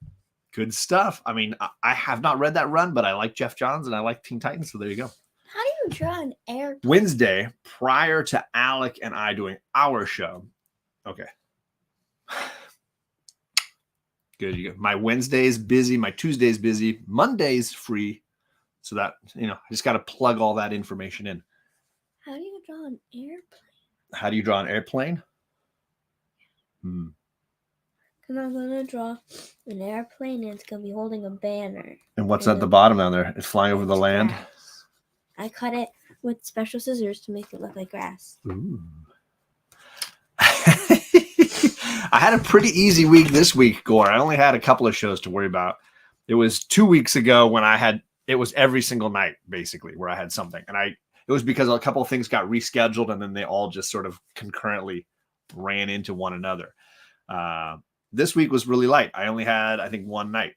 Good stuff. I mean, I have not read that run, but I like Jeff Johns and I like Teen Titans. So there you go. How do you draw an airplane? Wednesday, prior to Alec and I doing our show. Okay. Good. You go. My Wednesday's busy. My Tuesday's busy. Monday's free. So that, I just got to plug all that information in. How do you draw an airplane? How do you draw an airplane? Because I'm going to draw an airplane and it's going to be holding a banner. And what's at the bottom down there? It's flying over the land? Grass. I cut it with special scissors to make it look like grass. Ooh. I had a pretty easy week this week, Gore. I only had a couple of shows to worry about. It was 2 weeks ago when it was every single night, basically, where I had something. And it was because a couple of things got rescheduled and then they all just sort of concurrently ran into one another. This week was really light. I only had, I think, one night.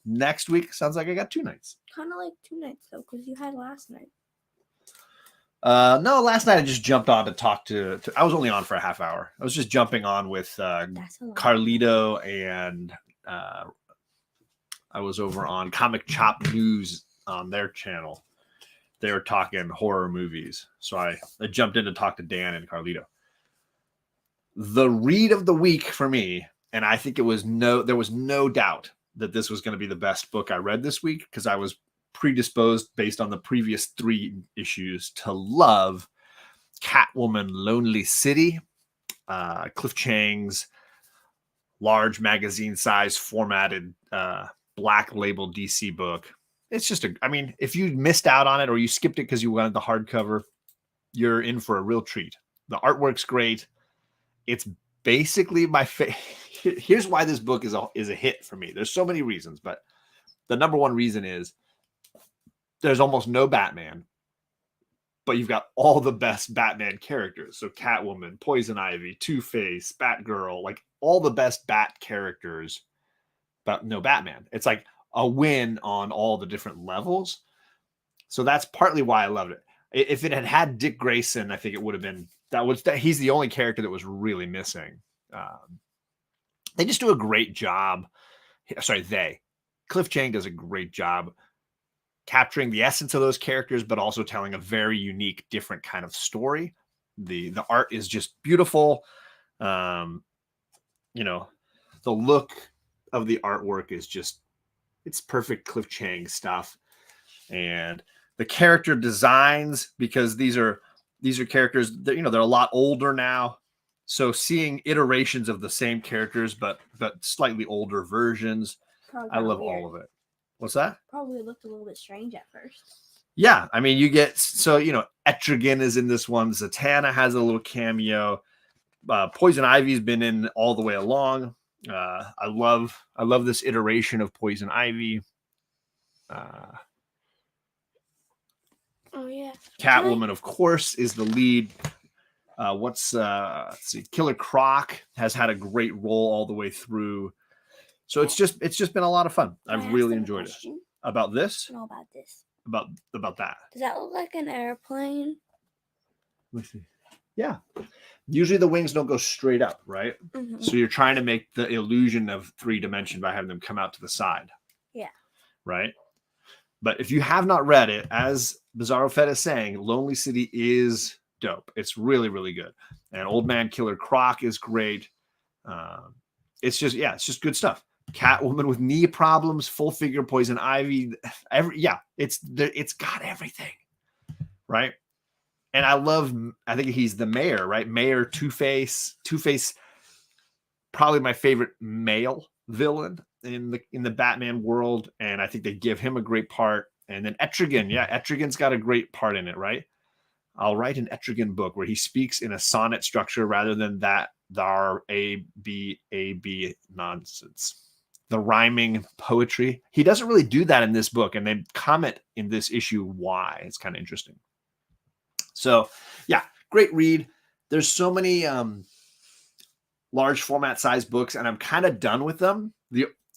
Next week sounds like I got 2 nights. Kind of like 2 nights, though, because you had last night. No, last night I just jumped on to talk to I was only on for a half hour. I was just jumping on with Carlito, and I was over on Comic Chop News on their channel. They were talking horror movies. So I jumped in to talk to Dan and Carlito. The read of the week for me, and I think there was no doubt that this was going to be the best book I read this week, because I was predisposed based on the previous 3 issues to love Catwoman Lonely City, Cliff Chang's large magazine size formatted black label DC book. It's just if you missed out on it or you skipped it because you wanted the hardcover, you're in for a real treat. The artwork's great. It's basically my favorite. Here's why this book is a hit for me. There's so many reasons, but the number one reason is there's almost no Batman, but you've got all the best Batman characters. So Catwoman, Poison Ivy, Two-Face, Batgirl, like all the best Bat characters, but no Batman. It's like a win on all the different levels. So that's partly why I loved it. If it had Dick Grayson, I think it would have been he's the only character that was really missing. They just do a great job. Cliff Chang does a great job capturing the essence of those characters, but also telling a very unique, different kind of story. The art is just beautiful. The look of the artwork is it's perfect Cliff Chang stuff. And the character designs, because these are characters that, they're a lot older now. So seeing iterations of the same characters, but slightly older versions, I love all of it. What's that? Probably looked a little bit strange at first. Yeah. I mean, you get, Etrigan is in this one. Zatanna has a little cameo. Poison Ivy's been in all the way along. I love this iteration of Poison Ivy. Oh yeah. Catwoman, of course, is the lead. Let's see. Killer Croc has had a great role all the way through. So it's just been a lot of fun. I've really enjoyed it. About this? No, about this. About that. Does that look like an airplane? Let me see. Yeah. Usually the wings don't go straight up, right? Mm-hmm. So you're trying to make the illusion of 3 dimension by having them come out to the side. Yeah. Right? But if you have not read it, as Bizarro Fed is saying, Lonely City is dope. It's really, really good. And Old Man Killer Croc is great. It's just good stuff. Catwoman with knee problems, full figure poison ivy. It's got everything. Right? And I think he's the mayor, right? Mayor Two-Face. Two-Face, probably my favorite male villain in the Batman world. And I think they give him a great part. And then Etrigan. Yeah, Etrigan's got a great part in it, right? I'll write an Etrigan book where he speaks in a sonnet structure rather than that A B nonsense. The rhyming poetry. He doesn't really do that in this book. And they comment in this issue why. It's kind of interesting. So, yeah, great read. There's so many large format size books, and I'm kind of done with them.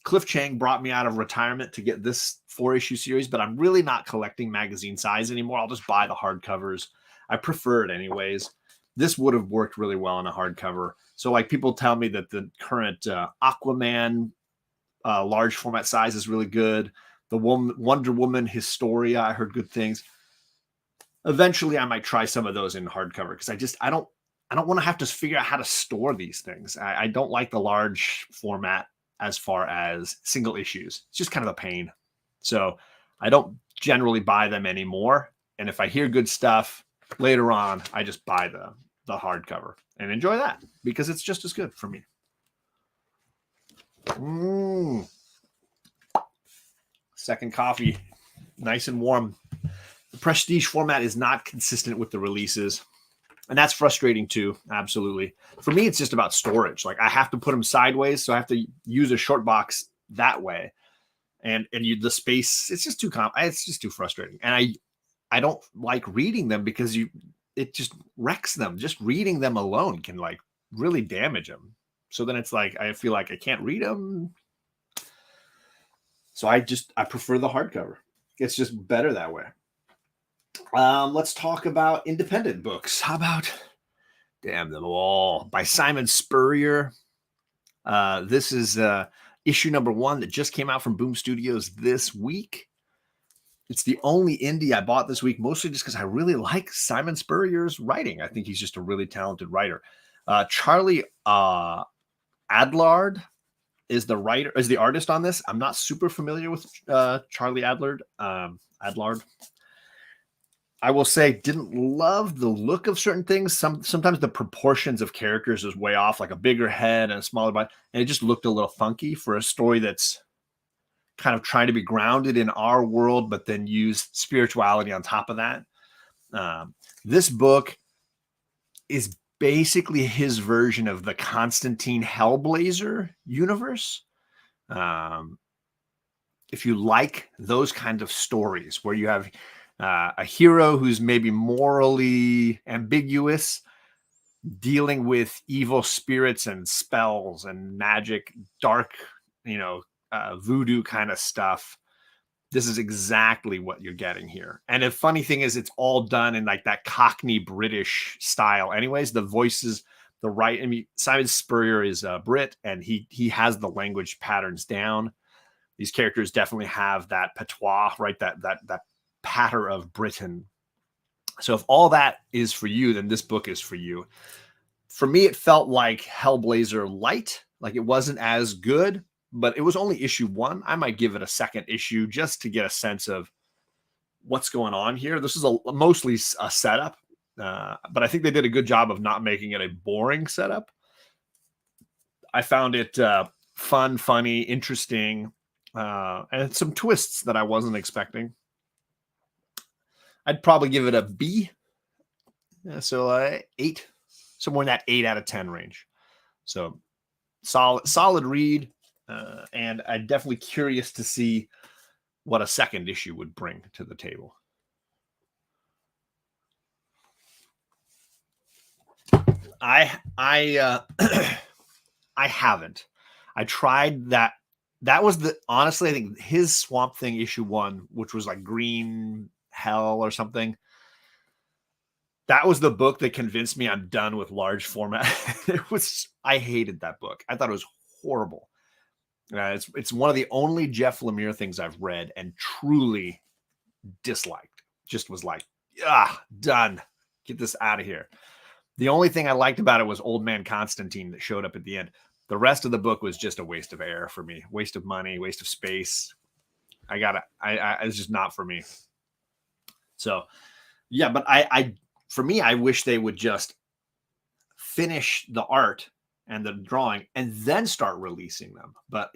Cliff Chang brought me out of retirement to get this 4-issue series, but I'm really not collecting magazine size anymore. I'll just buy the hardcovers. I prefer it anyways. This would have worked really well in a hardcover. So, like, people tell me that the current Aquaman large format size is really good. The Wonder Woman Historia, I heard good things. Eventually, I might try some of those in hardcover because I don't want to have to figure out how to store these things. I don't like the large format as far as single issues. It's just kind of a pain. So I don't generally buy them anymore. And if I hear good stuff later on, I just buy the hardcover and enjoy that because it's just as good for me. Second coffee, nice and warm. The prestige format is not consistent with the releases. And that's frustrating too. Absolutely. For me, it's just about storage. Like I have to put them sideways. So I have to use a short box that way. And the space, it's just too frustrating. And I don't like reading them because it just wrecks them. Just reading them alone can like really damage them. So then it's like, I feel like I can't read them. So I prefer the hardcover. It's just better that way. Let's talk about independent books. How about Damn Them All by Simon Spurrier? This is issue number 1 that just came out from Boom Studios this week. It's the only indie I bought this week, mostly just because I really like Simon Spurrier's writing. I think he's just a really talented writer. Charlie Adlard is the artist on this. I'm not super familiar with Charlie Adlard. I will say, didn't love the look of certain things. Sometimes the proportions of characters is way off, like a bigger head and a smaller body, and it just looked a little funky for a story that's kind of trying to be grounded in our world, but then use spirituality on top of that. This book is basically his version of the Constantine Hellblazer universe. If you like those kind of stories where you have a hero who's maybe morally ambiguous, dealing with evil spirits and spells and magic, dark, voodoo kind of stuff. This is exactly what you're getting here. And the funny thing is, it's all done in like that Cockney British style. Anyways, the voices, Simon Spurrier is a Brit, and he has the language patterns down. These characters definitely have that patois, right? That patter of Britain. So if all that is for you, then this book is for you. For me, it felt like Hellblazer light, like it wasn't as good, but it was only issue 1. I might give it a second issue just to get a sense of what's going on here. This is mostly a setup, but I think they did a good job of not making it a boring setup. I found it fun, funny, interesting, and some twists that I wasn't expecting. I'd probably give it a B. So 8, somewhere in that 8 out of 10 range. So solid read. And I'm definitely curious to see what a second issue would bring to the table. I haven't. I tried that. That was honestly, I think his Swamp Thing issue 1, which was like Green Hell or something. That was the book that convinced me I'm done with large format. I hated that book. I thought it was horrible. It's one of the only Jeff Lemire things I've read and truly disliked. Just was like, done. Get this out of here. The only thing I liked about it was Old Man Constantine that showed up at the end. The rest of the book was just a waste of air for me. Waste of money, waste of space. It's just not for me. So, yeah, but for me, I wish they would just finish the art and the drawing and then start releasing them. But,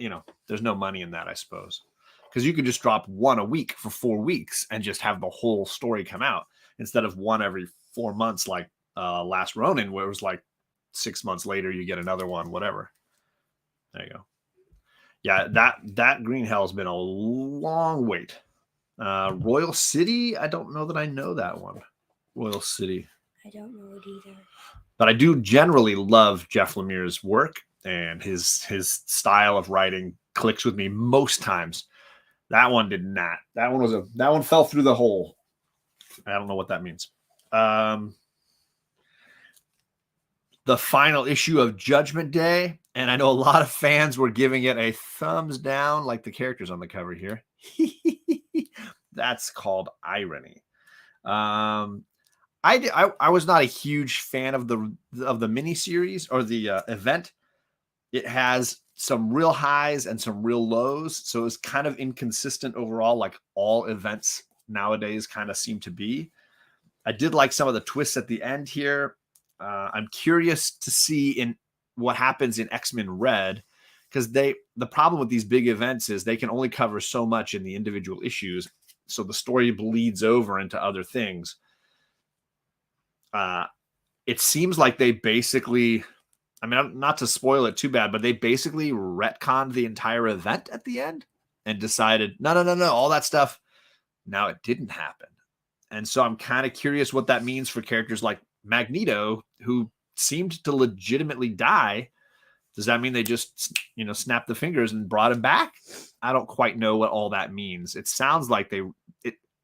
there's no money in that, I suppose. Because you could just drop one a week for 4 weeks and just have the whole story come out instead of one every 4 months like Last Ronin, where it was like 6 months later you get another one, whatever. There you go. Yeah, that Green Hell's been a long wait. Royal City, I don't know that I know that one. Royal City. I don't know it either. But I do generally love Jeff Lemire's work, and his style of writing clicks with me most times. That one did not. That one fell through the hole. I don't know what that means. The final issue of Judgment Day, and I know a lot of fans were giving it a thumbs down, like the characters on the cover here. That's called irony. I was not a huge fan of the miniseries or the event. It has some real highs and some real lows, so it's kind of inconsistent overall, like all events nowadays kind of seem to be. I did like some of the twists at the end here. I'm curious to see in what happens in X-Men Red, because the problem with these big events is they can only cover so much in the individual issues, so the story bleeds over into other things. It seems like they basically, I mean, not to spoil it too bad, but they basically retconned the entire event at the end and decided, no, all that stuff, now it didn't happen. And so I'm kind of curious what that means for characters like Magneto, who seemed to legitimately die. Does that mean they just, snapped the fingers and brought him back? I don't quite know what all that means. It sounds like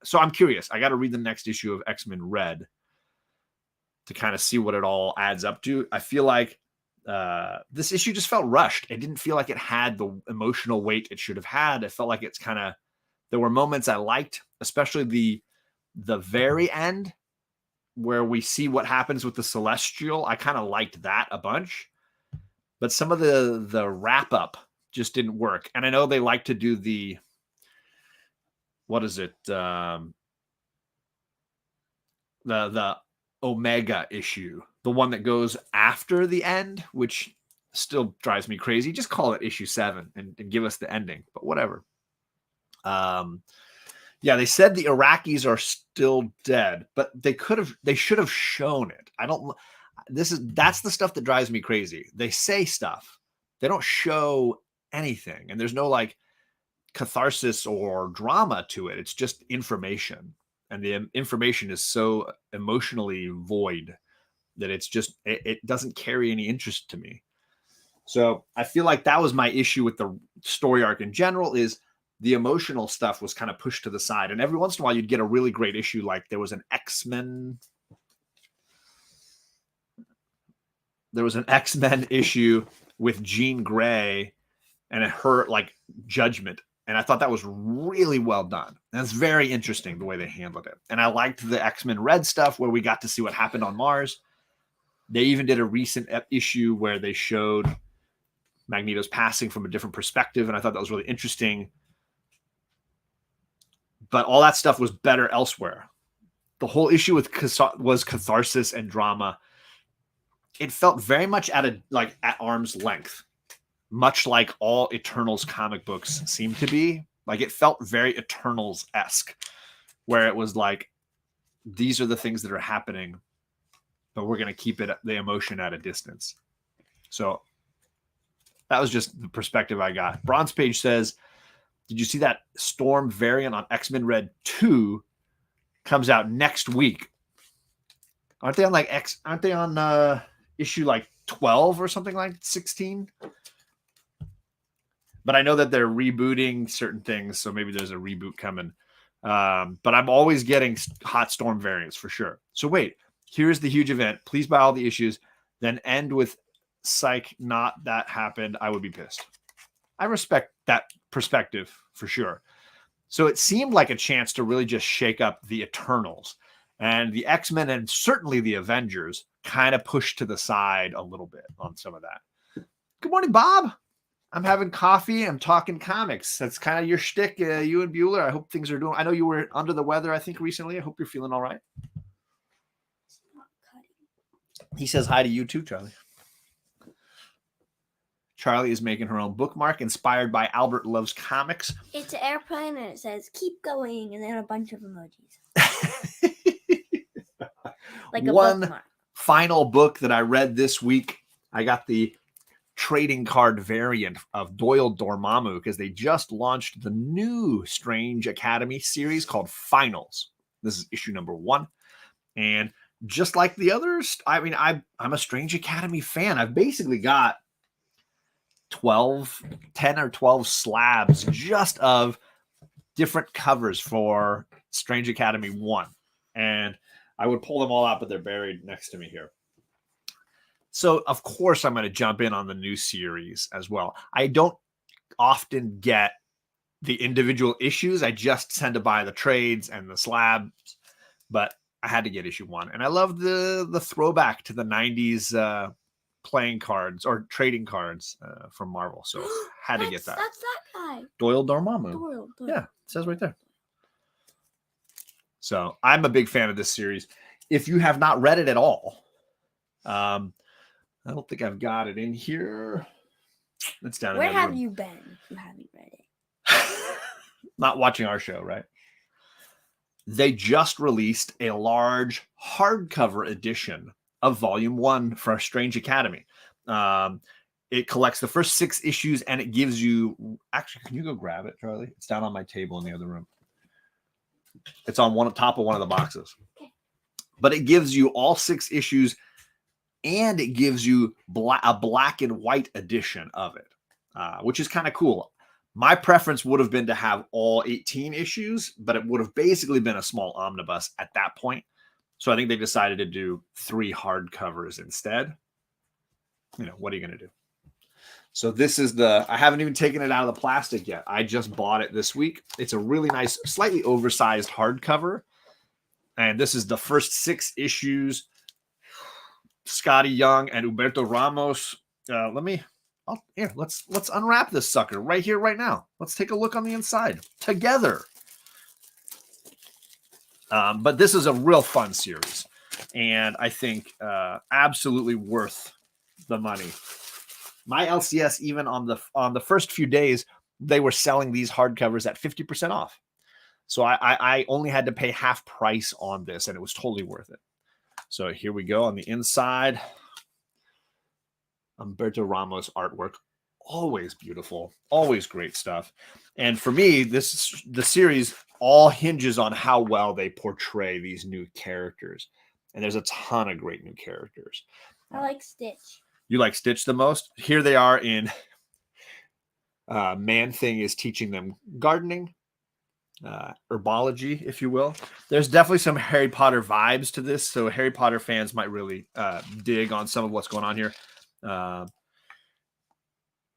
so I'm curious. I got to read the next issue of X-Men Red to kind of see what it all adds up to. I feel like this issue just felt rushed. It didn't feel like it had the emotional weight it should have had. It felt like it's kind of, there were moments I liked, especially the very end where we see what happens with the Celestial. I kind of liked that a bunch, but some of the wrap up just didn't work. And I know they like to do the, what is it? The Omega issue, the one that goes after the end, which still drives me crazy. Just call it issue 7 and give us the ending, but whatever. Yeah, they said the Iraqis are still dead, but they should have shown it. That's the stuff that drives me crazy. They say stuff, they don't show anything, and there's no like catharsis or drama to it. It's just information, and the information is so emotionally void that it doesn't carry any interest to me. So I feel like that was my issue with the story arc in general, is the emotional stuff was kind of pushed to the side. And every once in a while you'd get a really great issue. Like there was an X-Men issue with Jean Grey and her like Judgment. And I thought that was really well done. And it's very interesting the way they handled it. And I liked the X-Men Red stuff where we got to see what happened on Mars. They even did a recent issue where they showed Magneto's passing from a different perspective. And I thought that was really interesting. But all that stuff was better elsewhere. The whole issue was catharsis and drama. It felt very much at arm's length, much like all Eternals comic books seem to be. Like it felt very Eternals-esque, where it was like, these are the things that are happening, but we're going to keep the emotion at a distance. So that was just the perspective I got. Bronze Page says, did you see that Storm variant on X-Men Red 2 comes out next week? Aren't they on issue like 12 or something like 16? But I know that they're rebooting certain things, so maybe there's a reboot coming. But I'm always getting hot Storm variants for sure. So wait, here's the huge event. Please buy all the issues, then end with psych, not that happened. I would be pissed. I respect that perspective for sure. So it seemed like a chance to really just shake up the Eternals, and the X-Men and certainly the Avengers kind of pushed to the side a little bit on some of that. Good morning, Bob. I'm having coffee. I'm talking comics. That's kind of your shtick, you and Bueller. I hope things are doing. I know you were under the weather, I think, recently. I hope you're feeling all right. He says hi to you too, Charlie. Charlie is making her own bookmark inspired by Albert Loves Comics. It's an airplane and it says keep going and then a bunch of emojis. Like a bookmark. Final book that I read this week. I got the trading card variant of Doyle Dormammu because they just launched the new Strange Academy series called Finals. This is issue number 1. And just like the others, I mean, I'm a Strange Academy fan. I've basically got 10 or 12 slabs just of different covers for Strange Academy 1. And I would pull them all out, but they're buried next to me here. So, of course, I'm going to jump in on the new series as well. I don't often get the individual issues. I just tend to buy the trades and the slabs, but I had to get issue 1. And I love the throwback to the 90s playing cards or trading cards from Marvel. So had to get that. That's that guy. Doyle Dormammu. Doyle. Yeah, it says right there. So I'm a big fan of this series. If you have not read it at all, I don't think I've got it in here. It's down. Where have you been if you haven't read it? Not watching our show, right? They just released a large hardcover edition of Volume 1 for Strange Academy. It collects the first 6 issues, and it gives you... Actually, can you go grab it, Charlie? It's down on my table in the other room. It's on top of one of the boxes. But it gives you all 6 issues, and it gives you a black and white edition of it, which is kind of cool. My preference would have been to have all 18 issues, but it would have basically been a small omnibus at that point. So I think they decided to do 3 hardcovers instead. You know, what are you going to do? So this is I haven't even taken it out of the plastic yet. I just bought it this week. It's a really nice, slightly oversized hardcover. And this is the first 6 issues. Scotty Young and Humberto Ramos. Let's unwrap this sucker right here, right now. Let's take a look on the inside together. But this is a real fun series, and I think absolutely worth the money. My LCS, even on the first few days, they were selling these hardcovers at 50% off. So I only had to pay half price on this, and it was totally worth it. So here we go on the inside. Humberto Ramos artwork, always beautiful, always great stuff. And for me, the series all hinges on how well they portray these new characters. And there's a ton of great new characters. I like Stitch. You like Stitch the most? Here they are in Man-Thing is teaching them gardening, herbology, if you will. There's definitely some Harry Potter vibes to this, so Harry Potter fans might really dig on some of what's going on here.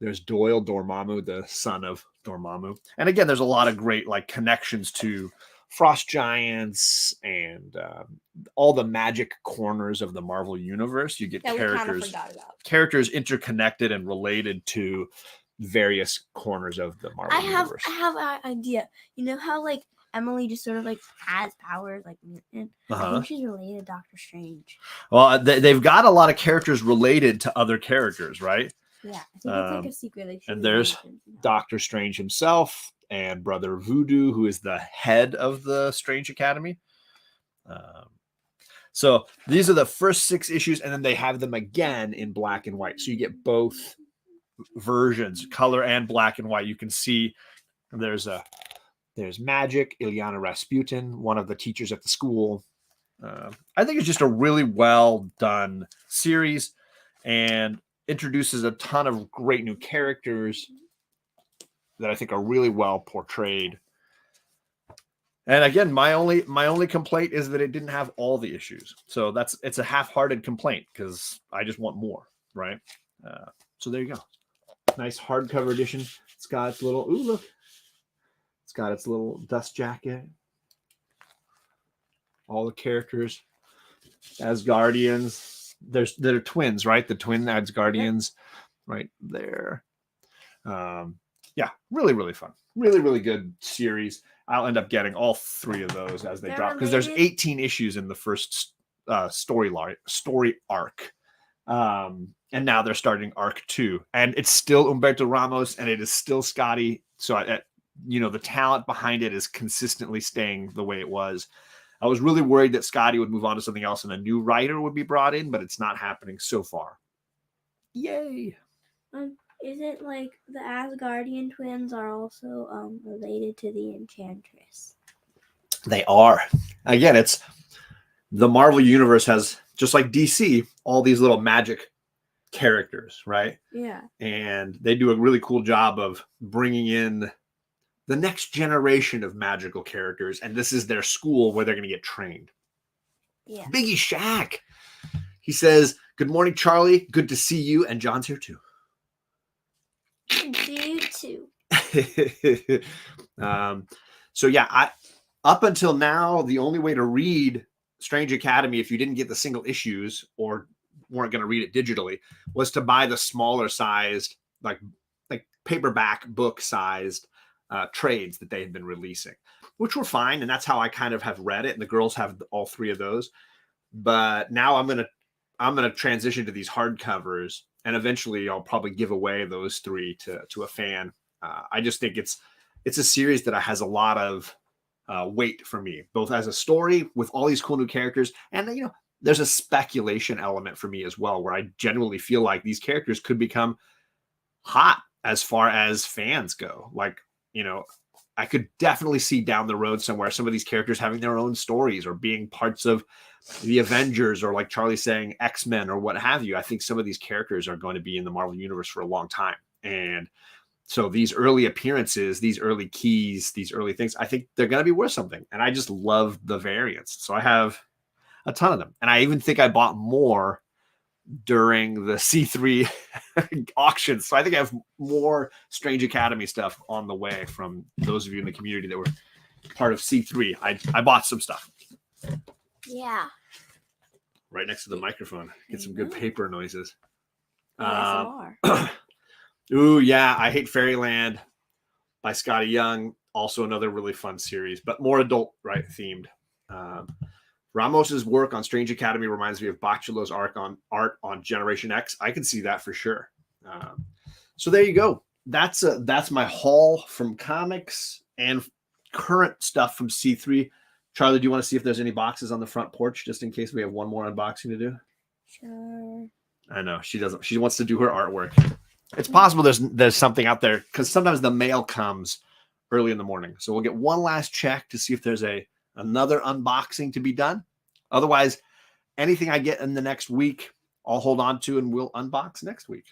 There's Doyle Dormammu, the son of Dormammu, and again, there's a lot of great connections to Frost Giants and all the magic corners of the Marvel universe. You get characters interconnected and related to various corners of the Marvel universe. I have an idea. You know how Emily just sort of has powers I think she's related to Doctor Strange. Well, they've got a lot of characters related to other characters, right? Yeah, I think it's a secret. And there's Doctor Strange himself and Brother Voodoo, who is the head of the Strange Academy. So these are the first 6 issues, and then they have them again in black and white. So you get both versions, color and black and white. You can see there's Magic, Ilyana Rasputin, one of the teachers at the school. I think it's just a really well done series and introduces a ton of great new characters that I think are really well portrayed. And again, my only complaint is that it didn't have all the issues. So it's a half-hearted complaint because I just want more, right? So there you go. Nice hardcover edition. It's got its little, ooh, look. It's got its little dust jacket. All the characters as Guardians. They're twins, right? The twin as Guardians right there. Yeah, really, really fun. Really, really good series. I'll end up getting all 3 of those as they drop because there's 18 issues in the first story arc. And now they're starting arc 2, and it's still Humberto Ramos and it is still Scotty. So the talent behind it is consistently staying the way it was. I was really worried that Scotty would move on to something else and a new writer would be brought in, but it's not happening so far. Yay. Is it like the Asgardian twins are also related to the Enchantress? They are. Again, it's the Marvel Universe has, just like DC, all these little magic characters, right? Yeah. And they do a really cool job of bringing in the next generation of magical characters, and this is their school where they're going to get trained. Yeah. Biggie Shaq. He says, "Good morning, Charlie. Good to see you." And John's here too. Good to see you too. So yeah, up until now, the only way to read Strange Academy, if you didn't get the single issues or weren't going to read it digitally, was to buy the smaller sized, like paperback book sized trades that they had been releasing, which were fine. And that's how I kind of have read it. And the girls have all 3 of those. But now I'm going to transition to these hardcovers, and eventually I'll probably give away those 3 to a fan. I just think it's a series that has a lot of weight for me, both as a story with all these cool new characters, and there's a speculation element for me as well, where I genuinely feel like these characters could become hot as far as fans go. Like, I could definitely see down the road somewhere some of these characters having their own stories or being parts of the Avengers, or like Charlie saying X-Men or what have you. I think some of these characters are going to be in the Marvel Universe for a long time. And so these early appearances, these early keys, these early things, I think they're going to be worth something. And I just love the variants. So I have a ton of them. And I even think I bought more during the C3 auction. So I think I have more Strange Academy stuff on the way from those of you in the community that were part of C3. I bought some stuff. Yeah. Right next to the microphone. Get some good paper noises. ASMR. Ooh, yeah. I Hate Fairyland by Scotty Young. Also another really fun series, but more adult, right, themed. Ramos's work on Strange Academy reminds me of Bacciolo's art on Generation X. I can see that for sure. So there you go. That's my haul from comics and current stuff from C3. Charlie, do you want to see if there's any boxes on the front porch, just in case we have one more unboxing to do? Sure. I know she doesn't. She wants to do her artwork. It's possible there's something out there, because sometimes the mail comes early in the morning. So we'll get one last check to see if there's another unboxing to be done. Otherwise, anything I get in the next week, I'll hold on to and we'll unbox next week.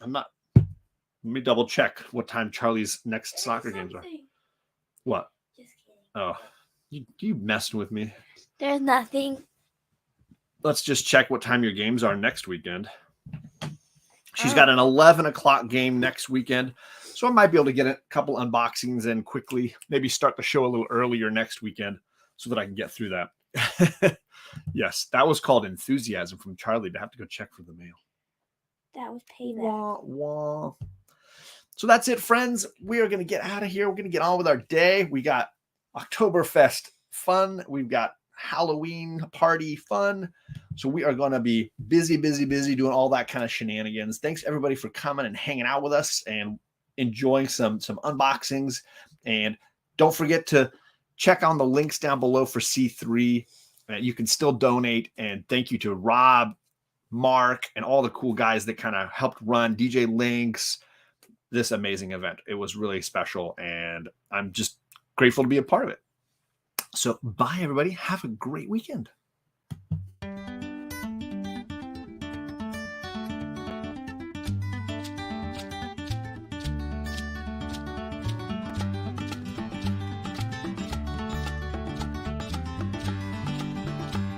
Let me double check what time Charlie's next soccer games are. What? Just kidding. Oh, you messing with me. There's nothing. Let's just check what time your games are next weekend. She's got an 11 o'clock game next weekend. So I might be able to get a couple unboxings in quickly. Maybe start the show a little earlier next weekend so that I can get through that. Yes, that was called enthusiasm from Charlie to have to go check for the mail. That was payback. Wah, wah. So that's it, friends. We are going to get out of here. We're going to get on with our day. We got Oktoberfest fun. We've got Halloween party fun. So we are going to be busy doing all that kind of shenanigans. Thanks everybody for coming and hanging out with us and enjoying some unboxings. And don't forget to check on the links down below for C3. You can still donate. And thank you to Rob, Mark, and all the cool guys that kind of helped run DJ Links, this amazing event. It was really special, and I'm just grateful to be a part of it. So bye, everybody. Have a great weekend.